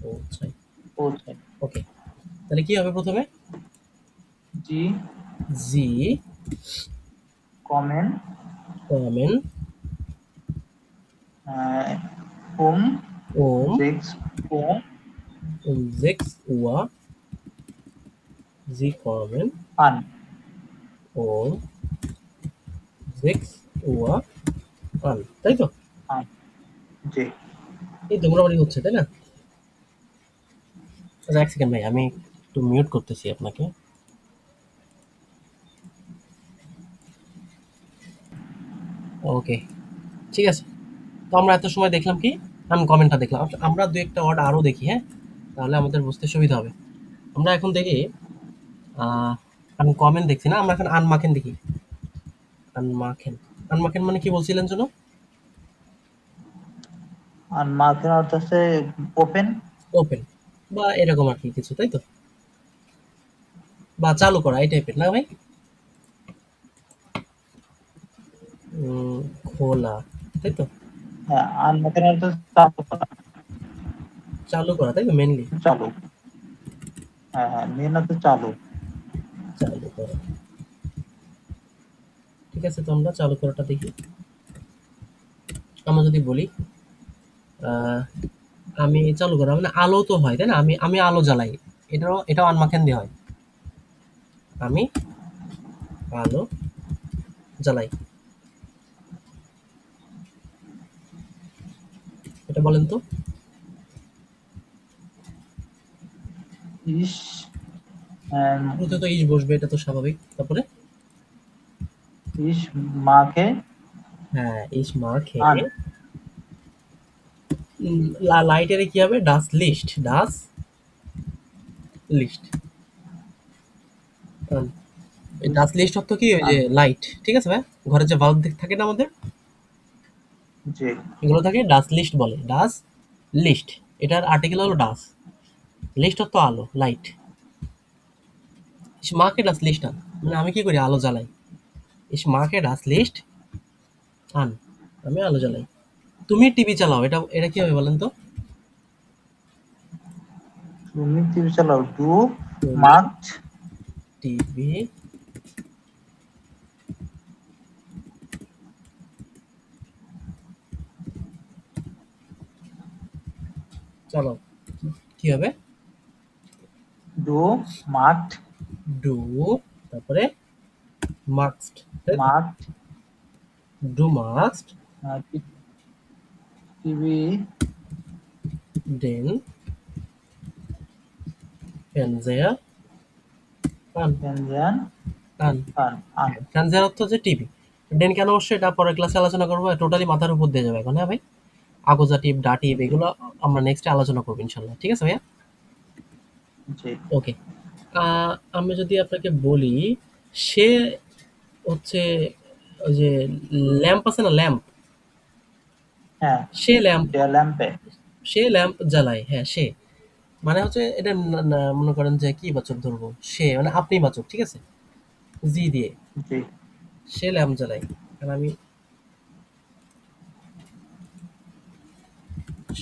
A: পৌঁছায়।
B: পৌঁছায়
A: ওকে, তাহলে কি হবে প্রথমে?
B: জি
A: জি
B: কমেন
A: কমেন
B: ওম
A: ওম
B: সিক্স ও
A: সিক্স ওয়া জি কমেন
B: আন
A: ওম সিক্স ওয়া আন, তাই তো?
B: আন জি
A: এই তো মোটামুটি হচ্ছে, তাই না? আচ্ছা, এক সেকেন্ড ভাই, আমি একটু মিউট করতেছি আপনাকে। ওকে, ঠিক আছে। তো আমরা এত সময় দেখলাম কি, আনকমেন্টটা দেখলাম। আমরা দু একটা ওয়ার্ড আরো দেখি, হ্যাঁ, তাহলে আমাদের বুঝতে সুবিধা হবে। আমরা এখন দেখি আনকমন দেখছি না, আমরা এখন আনমাখেন দেখি। আনমাখেন, আনমাখেন মানে কি বলছিলেন যেন?
B: আর মার্কের অর্থ হচ্ছে ওপেন।
A: ওপেন বা এরকম আর কি কিছু, তাই তো? বা চালু করা এই টাইপের না ভাই? খোলা, তাই তো?
B: হ্যাঁ, আনমার্কের অর্থ হচ্ছে চালু করা।
A: চালু করা, তাই তো মেনলি?
B: চালু, হ্যাঁ হ্যাঁ, মেন হচ্ছে চালু।
A: চালু করা, ঠিক আছে। তো আমরা চালু করাটা দেখি। আমরা যদি বলি আহ, আমি চালু করা মানে আলো তো হয়, তাই না? আমি আমি আলো জ্বালাই, এটাও আনমাখেন দিয়ে হয়। আমি আলো জ্বালাই, এটা বলেন তো।
B: ইস আহ,
A: শুরুতে তো ইস বসবে, এটা তো স্বাভাবিক। তারপরে
B: ইস মাখে
A: হ্যাঁ, ইস মা
B: আন
A: খেয়ে লাইটের কি হবে? ডাস লিস্ট, ডাস লিস্ট। এই
B: ইস
A: ডাস লিস্ট অর্থ কি? ওই যে
B: আন
A: লাইট, ঠিক আছে ভাই? ঘরে যে বাল্ব থাকে না আমাদের,
B: জি
A: এগুলো থাকে ডাস লিস্ট বলে। ডাস লিস্ট, এটার আর্টিকেল হলো ডাস, লিস্ট অর্থ আলো, লাইট। ইস মাকে ডাস লিস্ট আন, মানে আমি কি করি? আলো জ্বালাই। ইস মাকে ডাস লিস্ট আন, আমি আলো জ্বালাই। তুমি টিভি চালাও, এটা এটা কি হবে বলেন তো?
B: তুমি টিভি চালাও, ডু
A: তুমি
B: মার্কড
A: টিভি চালাও, কি হবে?
B: ডু মার্কড
A: ডু, তারপরে মাস্ট, তাই তো?
B: মার্কড
A: ডু মাস্ট
B: টিভি
A: দেন ফ্যানজেয়ার আন,
B: পেনজেন
A: আন।
B: আন আন
A: ফ্যানজেয়ার অর্থ হচ্ছে টিভি। দেন কেন অবশ্যই এটা পরের ক্লাসে আলোচনা করবো, টোটালি মাথার উপর দিয়ে যাবে এখন, হ্যাঁ ভাই? আগোজা টিপ, ডাটিপ,
B: জি
A: এগুলো আমরা নেক্সটে আলোচনা করবো ইনশাল্লাহ, ঠিক আছে ভাইয়া?
B: জি
A: ওকে। আমি যদি আপনাকে বলি, সে হচ্ছে ওই যে ল্যাম্প আছে না, ল্যাম্প,
B: হ্যাঁ,
A: সে ল্যাম্প,
B: দেয়ার ল্যাম্পে
A: সে ল্যাম্প জ্বালায়, হ্যাঁ সে, মানে হচ্ছে এটা মনে করেন যে কি বাচক ধরবো, সে মানে আপনি বাচক, ঠিক আছে? জি দিয়ে,
B: জি
A: সে ল্যাম্প জ্বালায়। আর আমি,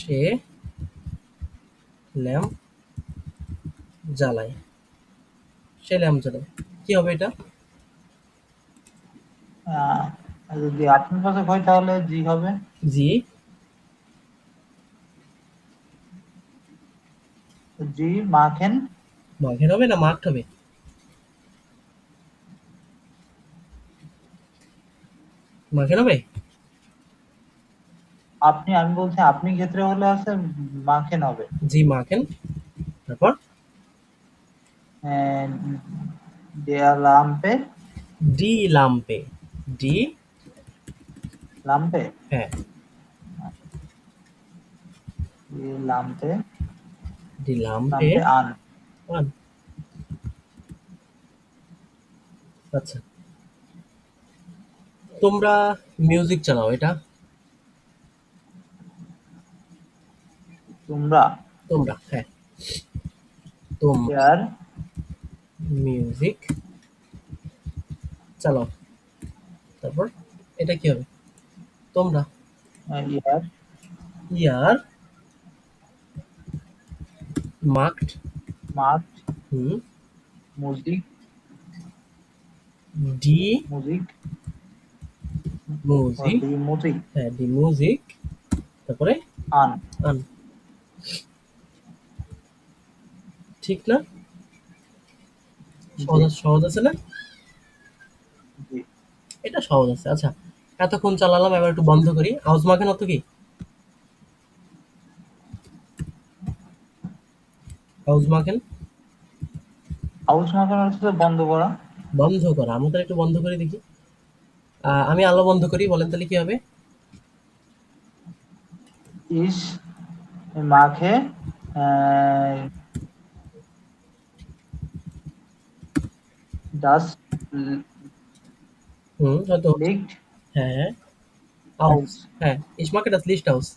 A: সে ল্যাম্প জ্বালায়, সে ল্যাম্প জ্বালায়, কি হবে এটা?
B: আহ, যদি আপনার পাশে হয় তাহলে জি হবে।
A: জি
B: জি মাখেন
A: মাঘের হবে না মাঠ হবে? মাঘের হবে।
B: আপনি, আমি বলছি আপনি ক্ষেত্রে হলে আছে মাখেন হবে।
A: জি মাখেন, তারপর
B: দেয়ার ল্যাম্পে
A: ডি লাম্পে, ডি,
B: ল্যাম্পে
A: হ্যাঁ,
B: ল্যাম্পে
A: ডি লাম্পে
B: ল্যাম্পে আন
A: আন। আচ্ছা, তোমরা মিউজিক চালাও, এটা
B: তোমরা
A: তোমরা, হ্যাঁ, তোমরা
B: দেয়ার
A: মিউজিক চালাও, তারপর এটা কি হবে? তোমরা
B: ইয়ার
A: ইয়ার মার্কড,
B: মার্কড
A: হুম,
B: মিউজিক
A: ডি
B: মুজিক ও
A: মিউজিক,
B: ডি মুজিক
A: হ্যাঁ ডি মিউজিক, তারপরে
B: আন।
A: আন, ঠিক না?
B: জি
A: সহজ আছে না?
B: জি।
A: এটা সহজ আছে। আচ্ছা, এতক্ষণ চালালাম, এবার একটু বন্ধ করি। আউজ মাখেন অত কি? আউজ মাখেন,
B: হাউস মার্কেট হচ্ছে বন্ধ করা।
A: বন্ধ করা। আমরা তাহলে একটু বন্ধ করে দেখি। আমি আলো বন্ধ করি, বলেন তাহলে কি হবে?
B: ইস মাখে ডাস
A: হুম, হয়তো হচ্ছে।
B: লিকড
A: হ্যাঁ, আউজ।
B: হাউস।
A: হ্যাঁ, ich mache das Licht aus.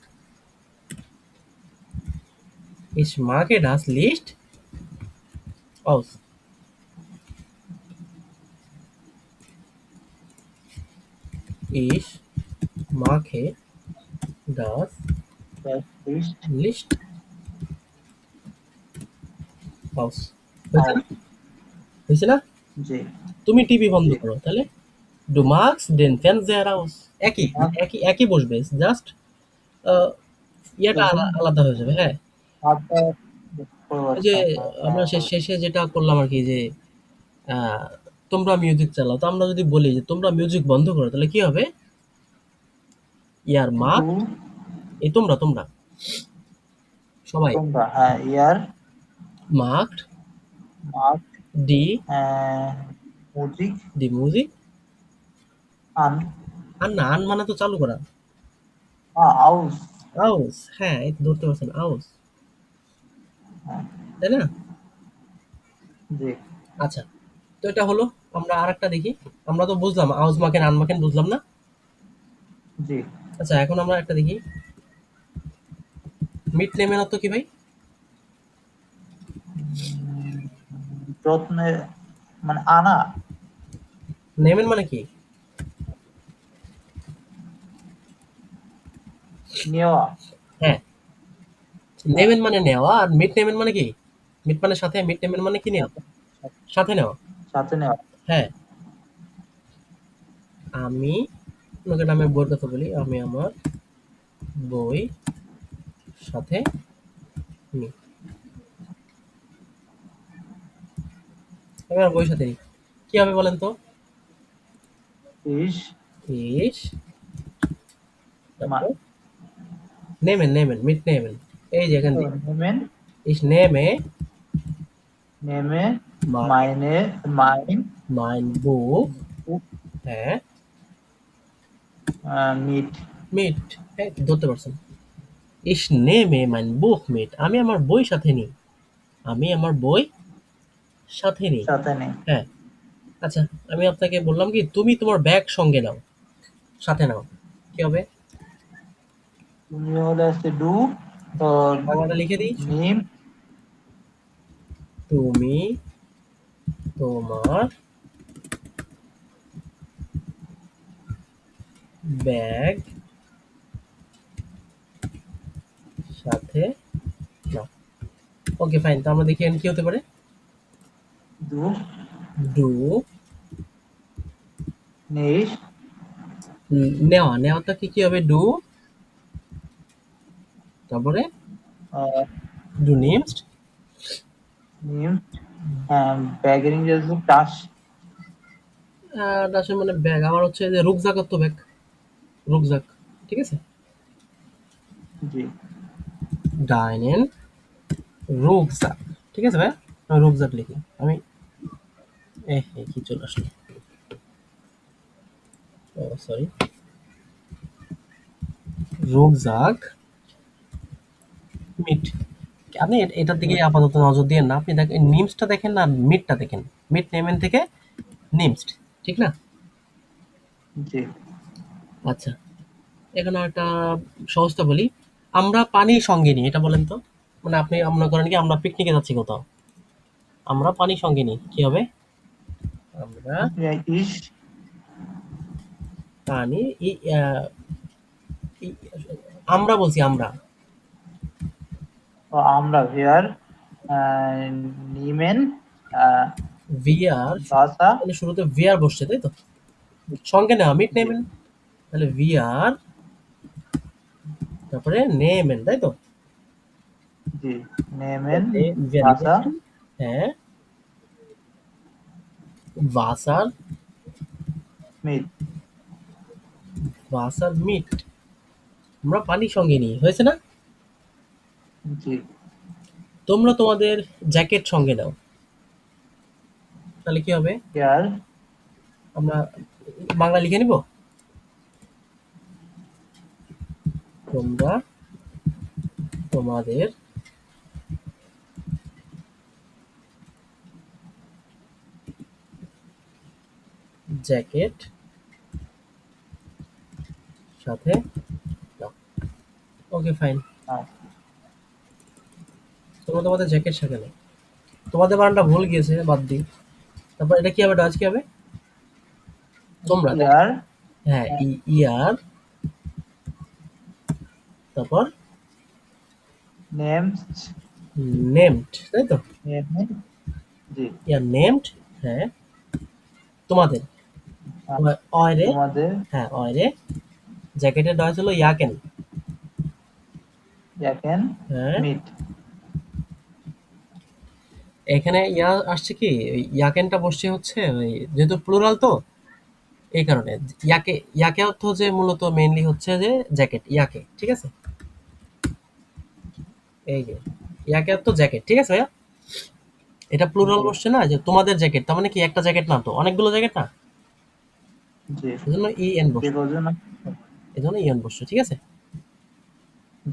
A: Ich mache das Licht aus. Ich mache das
B: ডাস লিস্ট
A: Licht aus. হয়েছে না?
B: হাউস।
A: হয়েছে না?
B: জি
A: তুমি টিভি বন্ধ
B: জি।
A: করো, তাহলে du machst den Fernseher aus. একই, একই, একই বসবে। জাস্ট ইয়াটা
B: শুধু
A: আলাদা হয়ে যাবে। হ্যাঁ,
B: হাতটা
A: ওই যে
B: পরিবর্তন
A: আমরা শেষে যেটা করলাম আর কি, যে আহ, তোমরা মিউজিক চালাও, তো আমরা যদি বলি যে তোমরা মিউজিক বন্ধ করো, তাহলে কি হবে? ইয়ার মা,
B: ডু
A: এই তোমরা তোমরা সবাই
B: তোমরা, হ্যাঁ ইয়ার
A: মার্কড
B: মার্ক
A: ডি
B: মুজিক
A: দি মিউজিক
B: আন
A: আর না, আন মানে তো চালু করা।
B: হাউস।
A: আউস, হ্যাঁ এই তো ধরতে পারছেন, আউস,
B: হ্যাঁ
A: তাই না?
B: জি
A: আচ্ছা, তো এটা হলো। আমরা আরেকটা দেখি। আমরা তো বুঝলাম আউস মাখেন আন মাখেন, বুঝলাম না?
B: জি।
A: আচ্ছা, এখন আমরা একটা দেখি। মিড নেমের অর্থ কি ভাই?
B: যত্নে মানে আনা,
A: নেমেন মানে কি?
B: নেওয়া।
A: হ্যাঁ,
B: হ্যাঁ
A: নেমেন মানে নেওয়া, আর মিড নেমেন মানে কি? মিড মানে সাথে, মিড নেমেন মানে কি নেওয়া?
B: সাথে
A: সাথে নেওয়া।
B: সাথে নেওয়া।
A: হ্যাঁ, আমি আপনাকে নামে বইয়ের কথা বলি, আমি আমার বই সাথে নিই। আমি আমার বই সাথে নিই, কি হবে বলেন তো?
B: ইস
A: ইস,
B: মা-
A: তারপর নেমেন, নেমেন, মিড নেমেন, এই যে এখান থেকে
B: নেমেন
A: ইস নেমে
B: নেমে
A: মাই
B: মাইনে মাইন
A: মাইন বুক, হ্যাঁ
B: মিট।
A: মিট, হ্যাঁ ধরতে পারছেন। ইস নেমে মাইন বুক মিট, আমি আমার বই সাথে নিই, আমি আমার বই সাথে নিই।
B: সাথে নেই।
A: হ্যাঁ, আচ্ছা, আমি আপনাকে বললাম কি তুমি তোমার ব্যাগ সঙ্গে নাও, সাথে নাও, কি হবে?
B: তুমি হলে আছে ডু তো
A: বাংলাটা লিখে দিই।
B: নিম
A: তুমি তোমার ব্যাগ সাথে নাও। ওকে ফাইন, তো আমরা দেখি এখানে কি হতে পারে।
B: ডু
A: ডু,
B: নিস
A: নেওয়া, নেওয়াটা কি কি হবে? ডু, তারপরে ডু নিমস্ট,
B: নিম ব্যাগের ইংরেজি টাস।
A: আসলে মানে ব্যাগ, আমার হচ্ছে যে রুকজাক, তো ব্যাগ, রুকজাক, ঠিক আছে।
B: জি
A: ডাইনেন রুকজাক, ঠিক আছে ভাই, আমি রুকজাক লিখি। আমি কি চলে আসলো, ও সরি, রুকজাক মিট। আপনি এটার দিকে আপাতত নজর দিয়ে না, আপনি দেখেন নিমসটা দেখেন না, মিটটা দেখেন। মিট নেমেন থেকে নিমসড, ঠিক না?
B: জি।
A: আচ্ছা, এখন একটা সহজটা বলি। আমরা পানি সঙ্গে নিই, এটা বলেন তো। মানে আপনি মনে করেন কি আমরা পিকনিকে যাচ্ছি কোথাও, আমরা পানি সঙ্গে নিই, কি হবে? আমরা
B: ইস
A: পানি ই- আমরা বলছি আমরা,
B: আমরা হেয়ার নিমেন
A: ভিআর,
B: ভাষা।
A: তাহলে শুরুতে ভিআর বসছে তাই তো, সঙ্গে নেওয়া মিট
B: জি
A: নেবেন, তাহলে ভিআর তারপরে নেমেন তাই তো,
B: জি, নেমেন ভাষা
A: নেমেন, হ্যাঁ, ভাসার,
B: মিট।
A: ভাসার মিট, আমরা পানি সঙ্গে নিই, হয়েছে না?
B: জি
A: তোমরা তোমাদের জ্যাকেট সঙ্গে নাও, তাহলে কি হবে,
B: কেয়ার
A: আমরা বাংলা লিখে নিব, তোমরা তোমাদের জ্যাকেট সাথে নাও, ওকে ফাইন, তোমরা তোমাদের জ্যাকেট সাথে নাও, তোমাদের বানানটা ভুল গিয়েছে, বাদ দিই, তারপর এটা কি হবে, ডাচ কি হবে, তোমরা তাই তো?
B: ইয়ার
A: হ্যাঁ, ইয়ার, তারপর
B: নেমস
A: নেমড তাই তো,
B: নেমেন। জি
A: ইয়ার নেমড, হ্যাঁ, তোমাদের, অয়রে,
B: তোমাদের
A: হ্যাঁ অয়রে, জ্যাকেটের ডয়েস হলো ইয়াকেন,
B: ইয়াকেন
A: হ্যাঁ,
B: মিট।
A: এখানে ইয়া আসছে কি, ওই ইয়াকেনটা বসছে হচ্ছে ওই যেহেতু প্লুরাল তো, এই কারণে ইয়াকে, ইয়াকে অর্থ যে মূলত মেইনলি হচ্ছে যে জ্যাকেট, ইয়াকে, ঠিক আছে, এই যে ইয়াকে অর্থ জ্যাকেট, ঠিক আছে ভাইয়া, এটা প্লুরাল
B: জি
A: বসছে না, যে তোমাদের জ্যাকেট, তার মানে কি একটা জ্যাকেট না তো, অনেকগুলো জ্যাকেট না,
B: জি,
A: এজন্য ই এন
B: যে
A: বসছে,
B: কজন।
A: এজন্য ইএন বসছে, ঠিক আছে,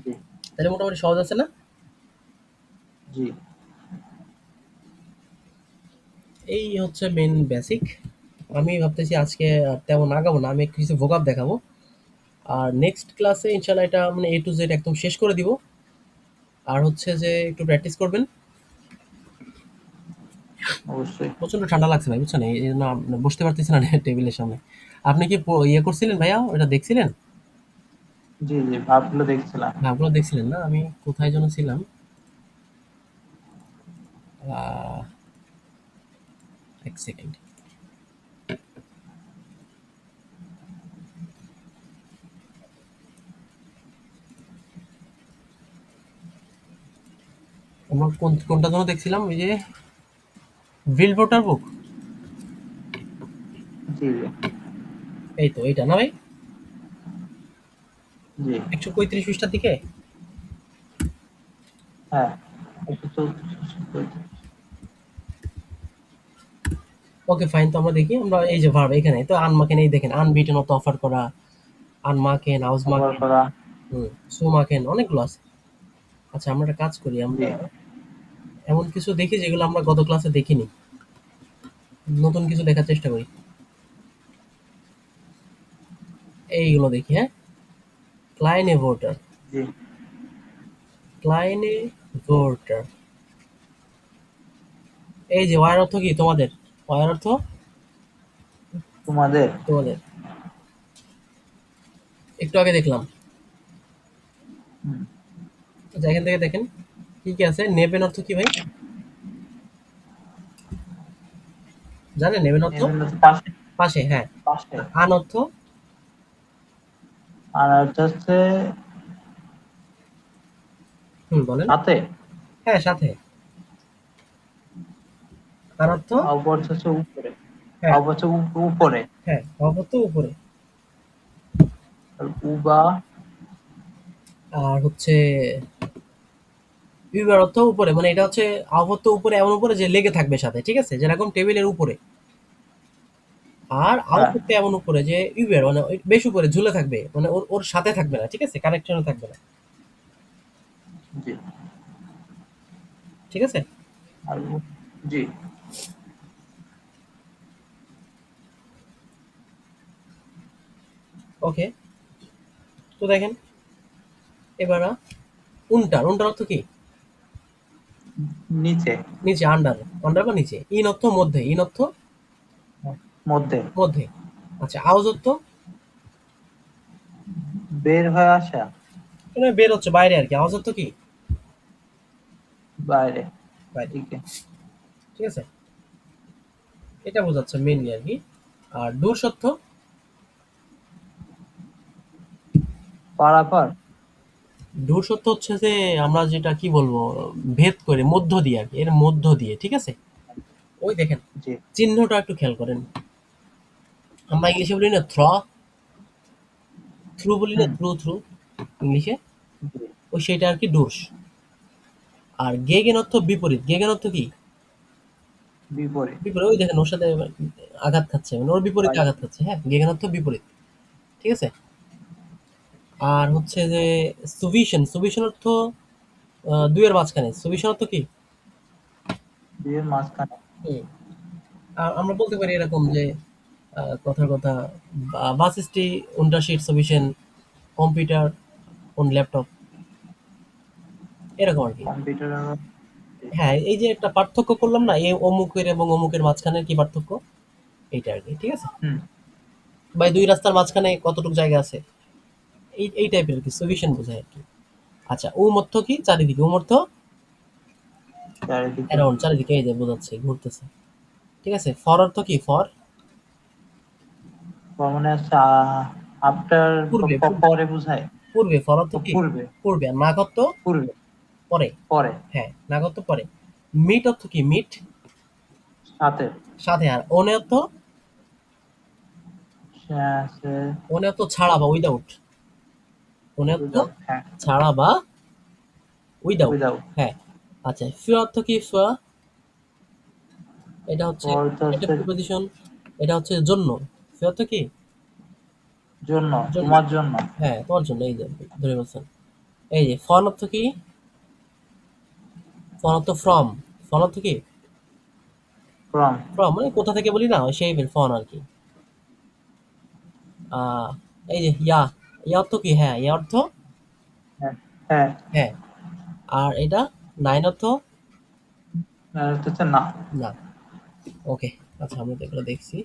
B: জি
A: তাহলে মোটামুটি সহজ আছে না?
B: জি
A: এই হচ্ছে মেন বেসিক। আমি ভাবতেছি আজকে আর তেমন আগাবো না, আমি একটু কিছু ভোকাব দেখাবো, আর নেক্সট ক্লাসে ইনশাল্লাহ এটা মানে এ টু জেড একদম শেষ করে দিব, আর হচ্ছে যে একটু প্র্যাকটিস করবেন।
B: অবশ্যই।
A: প্রচন্ড ঠান্ডা লাগছে ভাই, বুঝছেন, এই জন্য বসতে পারতেছি না টেবিলের সামনে। আপনি কি ইয়ে করছিলেন ভাইয়া, ওটা দেখছিলেন,
B: জি জি, ভাবগুলো দেখছিলাম।
A: ভাবগুলো দেখছিলেন না, আমি কোথায় যেন ছিলাম, আহ, এক সেকেন্ড, আমার কোনটা যেন দেখছিলাম, ওই যে ভিল ভোটার বুক,
B: জি জি
A: এই তো এইটা না ভাই,
B: জি,
A: 135 পৃষ্ঠার দিকে।
B: হ্যাঁ, একটু চলতে।
A: ওকে ফাইন, তো আমরা দেখি, আমরা এই যে ভার্ব এখানে তো আনমাকেন, এই দেখেন আনবিটেন অত অফার করা, আনমাকেন,
B: ব্যবহার
A: আউজমাকেন,
B: করা।
A: সুমাকেন, অনেকগুলো আছে। আচ্ছা আমরা একটা কাজ করি,
B: জি
A: আমরা এমন কিছু দেখি যেগুলো আমরা গত ক্লাসে দেখিনি, নতুন কিছু দেখার চেষ্টা করি, এইগুলো দেখি, হ্যাঁ, ক্লাইনে ভোটার,
B: জি,
A: ক্লাইনে ভোটার, এই যে ওয়ার অর্থ কি তোমাদের, ওয়ার অর্থ
B: তোমাদের।
A: তোমাদের, একটু আগে দেখলাম,
B: হুম,
A: আচ্ছা এখান থেকে দেখেন কি কি আছে, নেবেন অর্থ কি ভাই, জানেন নেবেন অর্থ,
B: নেবেন হচ্ছে পাশে।
A: পাশে, হ্যাঁ,
B: পাশে।
A: আন অর্থ,
B: আর একটা হচ্ছে
A: বলেন,
B: সাথে।
A: হ্যাঁ সাথে, আর অর্থ,
B: অপর হচ্ছে উপরে।
A: হ্যাঁ,
B: অপর হচ্ছে উপরে।
A: হ্যাঁ অপর তো উপরে,
B: আর উবা।
A: আর হচ্ছে ইউবার অর্থ উপরে, মানে এটা হচ্ছে আবদ্ধ উপরে, এমন উপরে যে লেগে থাকবে সাথে, ঠিক আছে, যেরকম টেবিলের উপরে, আর
B: হ্যাঁ,
A: আউটপুটটা এমন উপরে যে ইউবার মানে ওই বেশ উপরে ঝুলে থাকবে, মানে ওর ওর সাথে থাকবে না, ঠিক আছে, কানেকশনে থাকবে না,
B: জি।
A: ঠিক আছে,
B: আর জি
A: ওকে, তো দেখেন এবার উন্টার, উন্টার অর্থ কি,
B: নিচে।
A: নিচে, আন্ডার, আন্ডার বা নিচে, ইন অর্থ মধ্যে, ইন অর্থ
B: মধ্যে।
A: মধ্যে, আচ্ছা আউজ অর্থ
B: বের হয়ে আসা।
A: মানে বের হচ্ছে বাইরে আর কি, আওয়াজ অর্থ কি,
B: বাইরে।
A: বাইরে,
B: দিকে।
A: ঠিক আছে, এটা বোঝাচ্ছে মেইনলি আর কি। আর দূর সত্য,
B: পারাপার।
A: দূর সত্য হচ্ছে যে আমরা যেটা কি বলবো, ভেদ করে মধ্য দিয়ে আর কি, এর মধ্য দিয়ে, ঠিক আছে। ওই দেখেন
B: জি
A: চিহ্নটা একটু খেয়াল করেন, আমরা ইংলিশে বলি না থ্রু বলি না,
B: হুম
A: থ্রু ইংলিশে,
B: জি
A: ওই সেটা আর কি ডোর্স। আর গেগেন অর্থ বিপরীত, গেগেন অর্থ কি
B: বিপরীত।
A: বিপরীত, ওই দেখেন ওর সাথে আঘাত খাচ্ছে, মানে ওর বিপরীতে
B: বাই।
A: আঘাত খাচ্ছে, হ্যাঁ, গেগেন অর্থ বিপরীত, ঠিক আছে। আর হচ্ছে যে সুভিশন, সুভিশন অর্থ দুইয়ের মাঝখানে, সুভিশন অর্থ কি?
B: দুইয়ের মাঝখানে।
A: হুম। আর আমরা বলতে পারি এরকম যে কথার কথা, was ist die Unterschied zwischen computer und laptop, এরকম আর কি।
B: কম্পিউটার।
A: হ্যাঁ, এই যে একটা পার্থক্য করলাম না, এই অমুকের এবং অমুকের মাঝখানে কি পার্থক্য, এইটা আর কি, ঠিক আছে।
B: হুম।
A: বা এই দুই রাস্তার মাঝখানে কতটুকু জায়গা আছে, এই টাইপের আর কি, সলিউশন বোঝায় আর কি। আচ্ছা, অর্থ কি? চারিদিকে। অর্থ
B: চারিদিকে।
A: অ্যারাউন্ড, চারিদিকে, এই যে বোঝাচ্ছে ঘুরতেছে, ঠিক আছে। ফর অর্থ কি? ফর
B: তার মানে হচ্ছে আফটার,
A: পূর্বে, পূর্বে,
B: পরে বোঝায়।
A: পূর্বে। ফর অর্থ
B: ও
A: কি?
B: পূর্বে।
A: পূর্বে। আর নাগত্ব
B: পূর্বে।
A: পরে।
B: পরে।
A: হ্যাঁ, নাগত্ব পরে। মিট অর্থ কি? মিট
B: সাথে।
A: সাথে। আর অনে অর্থ,
B: আছে।
A: অনে অর্থ ছাড়া বা উইদাউট, অনে অর্থ
B: উইদাউট। হ্যাঁ।
A: ছাড়া বা উইদাউট,
B: উইদাউট।
A: হ্যাঁ। আচ্ছা, ফিউ অর্থ কি? ফিউ, এটা হচ্ছে
B: অর্থ
A: এটা
B: হচ্ছে
A: প্রিপোজিশন, এটা হচ্ছে জন্য। ফিউ অর্থ কি?
B: জন্য,
A: জন্য,
B: তোমার জন্য।
A: হ্যাঁ, তোমার জন্য, এই যে ধরে বলছেন। এই যে ফন অর্থ কি? ফন অর্থ ফ্রম, ফন অর্থ কি?
B: ফ্রম।
A: ফ্রম মানে কোথা থেকে বলি না, ওই সেই ফন আর কি। আহ, এই যে ইয়া, ইয়া অর্থ কি? হ্যাঁ, ইয়া অর্থ
B: হ্যাঁ। হ্যাঁ।
A: হ্যাঁ। আর এটা নাইন অর্থ
B: আর হচ্ছে না।
A: না। ওকে, আচ্ছা, আমরা তো এগুলো দেখছি।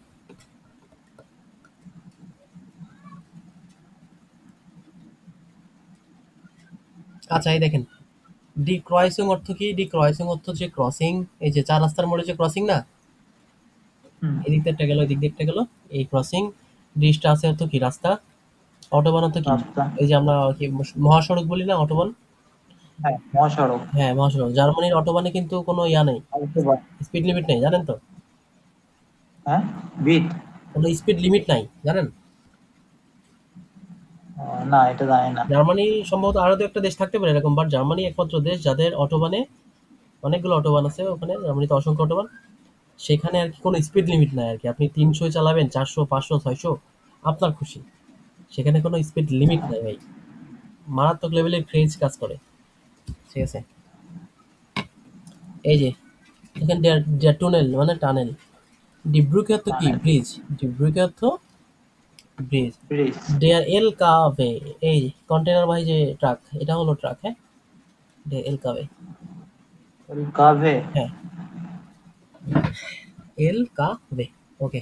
A: আচ্ছা, এই দেখেন ডি ক্রসিং অর্থ কি? ডি ক্রসিং অর্থ হচ্ছে ক্রসিং, এই যে চার রাস্তার মোড়ে যে ক্রসিং না,
B: হুম।
A: এদিক দিয়ে একটা গেল, এদিক দিয়ে একটা গেল, এই ক্রসিং। ডিসটা আছে অর্থ কি? রাস্তা। অটোবান অর্থ কি?
B: রাস্তা।
A: এই যে আমরা কি মহাসড়ক বলি না, অটোবান।
B: হ্যাঁ, মহাসড়ক।
A: হ্যাঁ, মহাসড়ক। জার্মানির অটোবানে কিন্তু কোনো ইয়া নেই,
B: অটোবান।
A: স্পিড লিমিট নেই, জানেন তো?
B: হ্যাঁ। বিট।
A: কোনো স্পিড লিমিট নাই, জানেন?
B: না, এটা জানি না।
A: জার্মানি সম্ভবত আরো দু একটা দেশ থাকতে পারে এরকম, বাট জার্মানি একমাত্র দেশ যাদের অটোবানে, অনেকগুলো অটোবান আছে ওখানে, জার্মানিতে অসংখ্য অটোবান, সেখানে আর কি কোনো স্পিড লিমিট নাই আর কি। আপনি 300 চালাবেন, 400, 500, 600, আপনার খুশি। সেখানে কোনো স্পিড লিমিট নাই ভাই। মারাত্মক লেভেলের ক্রেজ কাজ করে, ঠিক আছে। এই যে এখানে টুনেল মানে টানেল। ডিব্রুকে অর্থ কি?
B: মানে
A: ব্রিজ। ডিব্রুকে অর্থ ব্রিজ।
B: ব্রিজ।
A: ডেয়ার এল কাভে, এই কন্টেনার ভাই যে ট্রাক, এটা হলো ট্রাক, হ্যাঁ। ডেয়ার এল কাভে,
B: কাভে।
A: হ্যাঁ, এল কাভে, ওকে।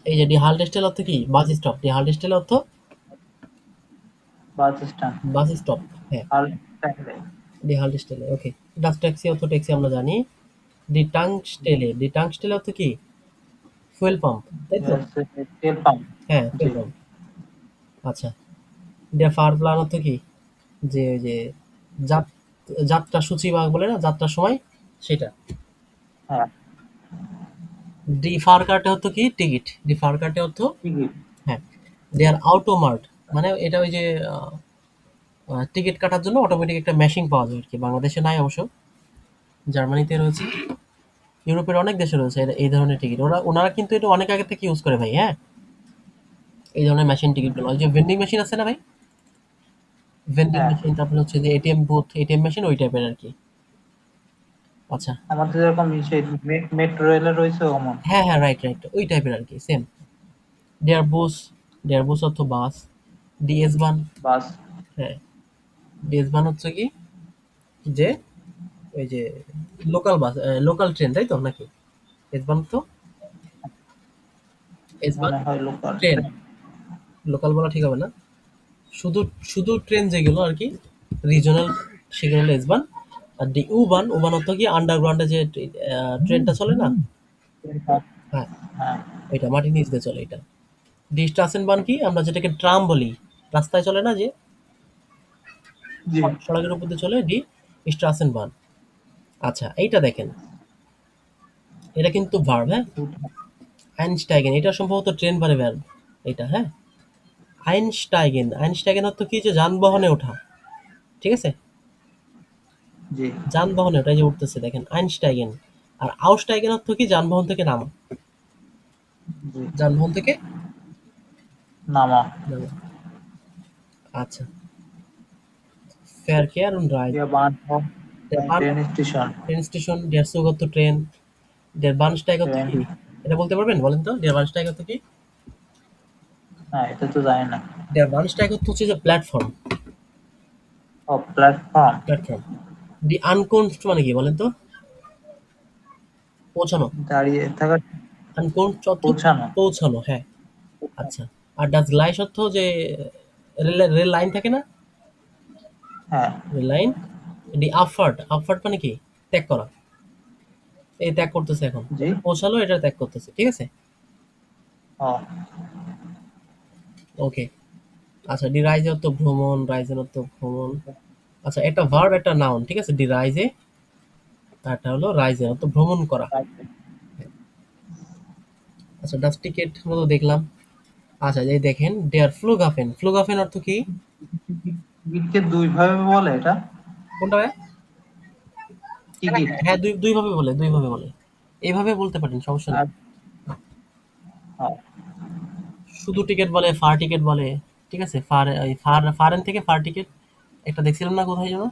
A: এই যে ডি হালটেস্টেল অর্থ কি? Bus stop. ডি হালটেস্টেল অর্থ
B: বাস স্ট্যান্ড।
A: বাস স্টপ, হ্যাঁ।
B: আর স্ট্যান্ডে।
A: ডি হালটেস্টেল, ওকে। ডাস ট্যাক্সি অর্থ ট্যাক্সি আমরা জানি। ডি টাংস্টেলে, ডি টাংস্টেলে অর্থ কি? ফুয়েল পাম্প, তাই তো?
B: তেল পাম্প।
A: হ্যাঁ,
B: জি।
A: Fuel pump. আচ্ছা, ডে ফার প্ল্যান অর্থ কি? যে ওই যে যাত যাত্রা সূচি বা বলে না যাত্রার সময়, সেটা।
B: হ্যাঁ।
A: ডি ফার কার্টে অর্থ কি? টিকিট। ডি ফার কার্টে অর্থ,
B: টিকিট।
A: হ্যাঁ। দেয়ার অটোমার্ট মানে এটা ওই যে টিকিট কাটার জন্য অটোমেটিক একটা মেশিন পাওয়া যায় আর কি। বাংলাদেশে নাই অবশ্য, জার্মানিতে রয়েছে, ইউরোপের অনেক দেশে রয়েছে এই ধরনের টিকিট। ওনারা কিন্তু এটা অনেক আগে থেকে ইউজ করে ভাই, হ্যাঁ। এই ধরনের মেশিন টিকিটগুলো, ওই যে ভেন্ডিং মেশিন আছে না ভাই, ভেন্ডিং
B: হ্যাঁ,
A: মেশিন, তারপরে হচ্ছে যে এটিএম বুথ, এটিএম মেশিন, ওই টাইপের আর কি। আচ্ছা,
B: আমাদের যেরকম সেই মেট্রো রেলে রয়েছে অমন।
A: হ্যাঁ, হ্যাঁ, রাইট, রাইট, ওই টাইপের আর কি, সেম। ডেয়ার বুস, ডেয়ার বুস অর্থ বাস। ডিএস বান,
B: বাস।
A: হ্যাঁ, ডিএস বান হচ্ছে কি? যে ওই যে লোকাল বাস, লোকাল ট্রেন, তাই তো নাকি? এস বান তো, এস বান
B: মনে হয় লোকাল
A: ট্রেন,
B: ট্রেন।
A: লোকাল বলা ঠিক হবে না। শুধু শুধু ট্রেন যেগুলো আর কি রিজনাল, সেগুলো হলো এস বান। আর ডি উবান, উবান অর্থ কি? আন্ডারগ্রাউন্ডে যে ট্রেনটা চলে না, হ্যাঁ,
B: হ্যাঁ
A: ওইটা মাটির নিচ দিয়ে চলে এটা। ডি স্ট্রাসেন বান কি আমরা যেটাকে ট্রাম বলি, রাস্তায় চলে না যে,
B: জি।
A: সড়কের উপর দিয়ে চলে, ডি স্ট্রাসেন বান। আচ্ছা এইটা দেখেন, এটা কিন্তু ভার্ব, হ্যাঁ। আইনস্টাইগেন এটা সম্ভবত ট্রেন বারে ভার্ব এটা, হ্যাঁ। আইনস্টাইগেন, আইনস্টাইগেন অর্থ কি, যে যানবাহনে ওঠা, ঠিক আছে।
B: জি।
A: যানবাহনে ওটা, এই যে উঠতেছে দেখেন আইনস্টাইগেন। আর আউসটাইগেন অর্থ কি, যানবাহন থেকে নামা,
B: জি।
A: যানবাহন থেকে
B: নামা।
A: নামা। আচ্ছা, ফেয়ার কেয়ার und Reise.
B: ইয়া বানহো,
A: Der Bahn,
B: train station.
A: Train station, der Zug অর্থ ট্রেন, der Bahnsteig অর্থ
B: ট্রেন।
A: কি? এটা বলতে পারবেন? বলেন তো der Bahnsteig অর্থ কি?
B: হ্যাঁ, এটা তো জানি না।
A: der Bahnsteig অর্থ হচ্ছে যে প্ল্যাটফর্ম,
B: ও, প্ল্যাটফর্ম।
A: প্ল্যাটফর্ম। die Ankunft মানে কি বলেন তো? পৌঁছানো।
B: দাঁড়িয়ে থাকা।
A: Ankunft অর্থ
B: পৌঁছানো।
A: পৌঁছানো, হ্যাঁ। আচ্ছা। আর das Gleis অর্থ যে রেল লাইন থাকে না?
B: হ্যাঁ।
A: Rail line. die Abfahrt, Abfahrt মানে কি? ত্যাগ করা। এই ত্যাগ করতেছে এখন।
B: জি।
A: পৌঁছালো, এটা ত্যাগ করতেছে, ঠিক আছে?
B: ও।
A: ওকে। আচ্ছা, die Reise অর্থ ভ্রমণ, Reisen অর্থ ভ্রমণ। আচ্ছা, একটা ভার্ব একটা নাউন, ঠিক আছে? die Reise, আরটা হলো Reisen অর্থ ভ্রমণ করা। আচ্ছা, ডাচ টিকেট আমরা তো দেখলাম। আচ্ছা, এই দেখেন der Flughafen, Flughafen অর্থ কি?
B: টিকিটকে দুই ভাবে বলে এটা।
A: কোনটা ভাই?
B: টিকিট।
A: হ্যাঁ, দুই ভাবে বলে, দুই ভাবে বলে। এইভাবে বলতে পারেন, সমস্যা নেই।
B: আর হ্যাঁ,
A: শুধু টিকেট বলে, ফার টিকেট বলে, ঠিক আছে? ফার, এই ফার, ফারেন থেকে ফার টিকেট একটা দেখছিলাম না কোথায় যেন?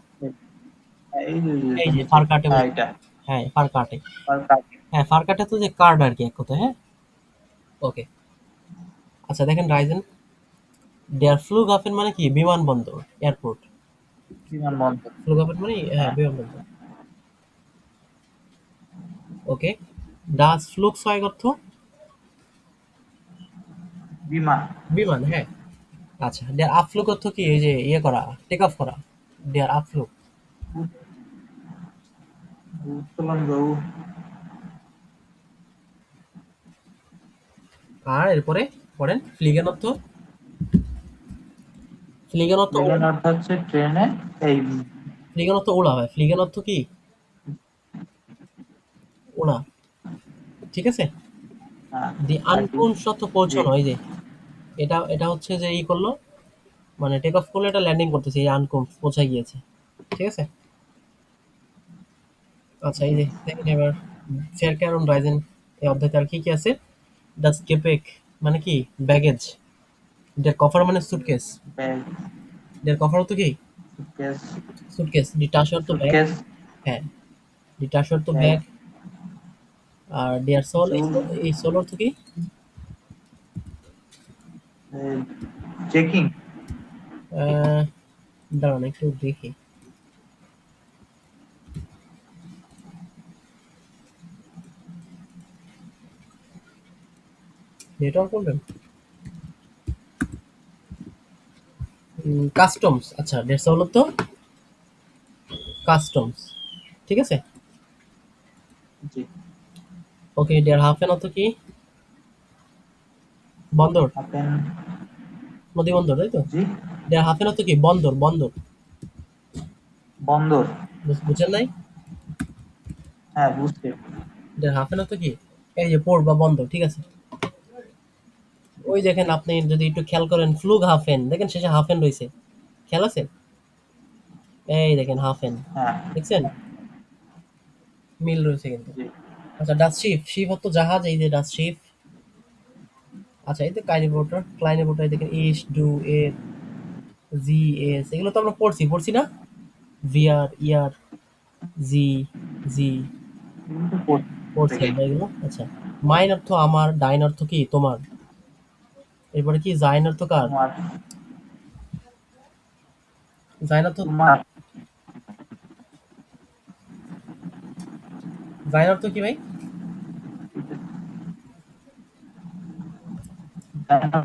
B: এই যে
A: এই যে
B: নিচে।
A: ফার কাটে
B: হ্যাঁ,
A: বলে।
B: এটা।
A: হ্যাঁ, ফার কাটে।
B: আর কাকে?
A: হ্যাঁ, ফার কাটে তো যে কার্ড আর কি এক কথায়, হ্যাঁ? ওকে। আচ্ছা দেখেন রাইজেন, der Flughafen মানে কি? বিমানবন্দর, এয়ারপোর্ট।
B: বিমানবন্দর।
A: Flughafen মানে হ্যাঁ,
B: হ্যাঁ।
A: বিমানবন্দর। ওকে। Das Flugzeug অর্থ
B: বিমান।
A: বিমান, হ্যাঁ। আচ্ছা, der Abflug অর্থ কি? এই যে ইয়ে করা, টেক অফ করা। der Abflug।
B: উত্তোলন বাবু।
A: আর এরপরে পড়েন ফ্লিগেন অর্থ, ফ্লিগেন অর্থ
B: বিমান
A: ওড়া,
B: অর্থ হচ্ছে ট্রেনে। এই।
A: ফ্লিগেন অর্থ ওড়া হয়। ফ্লিগেন অর্থ কি? ওড়া, ঠিক আছে?
B: হ্যাঁ।
A: দি
B: আর কি?
A: আনকুনস অর্থ
B: জি।
A: পৌঁছানো, এই যে এটা এটা হচ্ছে যে ই করলো, মানে টেক অফ করলো, এটা ল্যান্ডিং করতেছে, এই আনকুনস পৌঁছায় গিয়েছে, ঠিক আছে? আচ্ছা, এই
B: জি।
A: যে দেখেন এবার ফেয়ার ক্যারন রাইজেন, এই অধ্যায়তে আর কি কি আছে? ডাস কেপেক মানে কি? ব্যাগেজ। ডের কফার মানে সুটকেস।
B: ব্যাগ।
A: ডের কফার অর্থ কি?
B: সুটকেস।
A: সুটকেস। ডি টাসর তো ব্যাগ,
B: সুটকেস।
A: হ্যাঁ। ডি টাসর তো
B: ব্যাগ।
A: ব্যাগ। আর ডিয়ার সোল,
B: জুল।
A: এই সোল অর্থ কি?
B: চেকিং।
A: আহ, দাঁড়ান একটু দেখি। Network problem. কাস্টমস, আচ্ছা ডের সোল তো কাস্টমস, ঠিক আছে?
B: জি।
A: ওকে, ডের হাফেন অর্থ কি? বন্দর,
B: আপেন।
A: নদী বন্দর, তাই তো?
B: জি।
A: ডের হাফেন অর্থ কি? বন্দর, বন্দর।
B: বন্দর।
A: বুঝছেন নাই?
B: হ্যাঁ, বুঝতে।
A: ডের হাফেন অর্থ কি? এই যে পোর্ট বা বন্দর, ঠিক আছে? ওই দেখেন, আপনি যদি একটু খেয়াল করেন, ফ্লুগ হাফেন দেখেন শেষে হাফেন রয়েছে, খেয়াল আছে? এই দেখেন হাফেন,
B: হ্যাঁ।
A: দেখছেন? মিল রয়েছে কিন্তু।
B: জি।
A: আচ্ছা, ডাচ শিপ, শিপ অর্থ জাহাজ, এই যে ডাচ শিপ। আচ্ছা, এই যে ক্লাইনেবোটার, ক্লাইনেবোটার দেখেন ইস, ডু, এর, জি, এস, এগুলো তো আমরা পড়ছি, পড়ছি না? ভিআর, ইয়ার, জি, জি,
B: কিন্তু পড়তে
A: পড়ছি
B: গেছি।
A: আমরা এগুলো। আচ্ছা, মাইন অর্থ আমার, ডাইন অর্থ কি? তোমার। এরপরে কি জাইন অর্থ কার?
B: তোমার।
A: জাইন অর্থ,
B: তোমার।
A: জাইন অর্থ কি ভাই?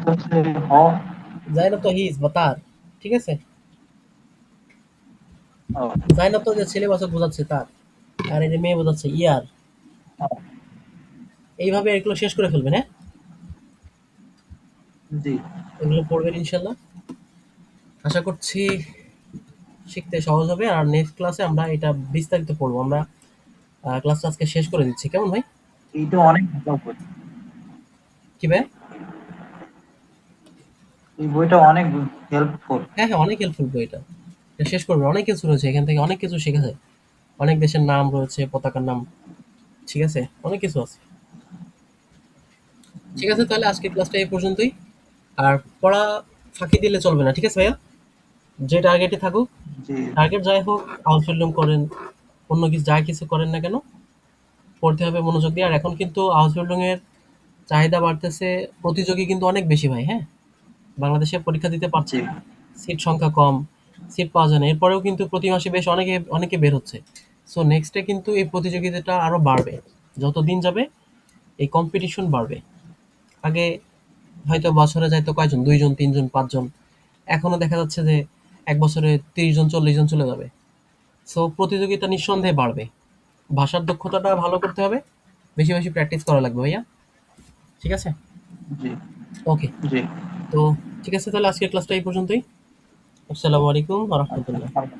B: হচ্ছে হ।
A: জাইন অর্থ হিজ বা তার, ঠিক আছে?
B: ও,
A: জাইন অর্থ যে ছেলে বাচক বোঝাচ্ছে তার, আর এই যে মেয়ে বোঝাচ্ছে ইয়ার।
B: ও,
A: এইভাবে এগুলো শেষ করে ফেলবেন, হ্যাঁ?
B: জি
A: এগুলো পড়বেন ইনশাল্লাহ। আশা করছি শিখতে সহজ হবে। আর নেক্সট ক্লাসে আমরা এটা বিস্তারিত পড়বো। আমরা ক্লাসটা আজকে শেষ করে দিচ্ছি, কেমন ভাই?
B: এইটা অনেক ভালো বই।
A: কি ভাই?
B: এই বইটা অনেক হেল্পফুল।
A: হ্যাঁ হ্যাঁ, অনেক হেল্পফুল বই এটা। এটা শেষ করবেন, অনেক কিছু রয়েছে এখান থেকে, অনেক কিছু শেখা যায়। অনেক দেশের নাম রয়েছে, পতাকার নাম, ঠিক আছে, অনেক কিছু আছে। ঠিক আছে, তাহলে আজকের ক্লাসটা এই পর্যন্তই। আর পড়া ফাঁকি দিলে চলবে না, ঠিক আছে ভাইয়া? যে টার্গেটে থাকুক,
B: জি
A: টার্গেট যাই হোক, আউটফিল্ডিং করেন, অন্য কিছু যা কিছু করেন না কেন, পড়তে হবে মনোযোগ দিয়ে। আর এখন কিন্তু আউটফিল্ডিং এর চাহিদা বাড়তেছে, প্রতিযোগী কিন্তু অনেক বেশি ভাই, হ্যাঁ? বাংলাদেশে পরীক্ষা দিতে পারছে
B: জি
A: না, সিট সংখ্যা কম, সিট পাওয়া যায় না। এরপরেও কিন্তু প্রতি মাসে বেশ অনেকে অনেকে বের হচ্ছে। সো নেক্সটে কিন্তু এই প্রতিযোগিতাটা আরো বাড়বে, যত দিন যাবে এই কম্পিটিশন বাড়বে। আগে হয়তো বছরে যাইতো কয়জন, 2 জন 3 জন 5 জন, এখনো দেখা যাচ্ছে যে এক বছরে 30 জন 40 জন চলে যাবে। সো প্রতিযোগিতা নিঃসন্দেহে বাড়বে। ভাষার দক্ষতাটা ভালো করতে হবে, বেশি বেশি প্র্যাকটিস করা লাগবে ভাইয়া, ঠিক আছে?
B: জি
A: ওকে।
B: জি।
A: তো ঠিক আছে, তাহলে আজকের ক্লাসটা এই পর্যন্তই। আসসালামু আলাইকুম ওয়া
B: আচ্ছা
A: রাহমাতুল্লাহ।
B: ভালো।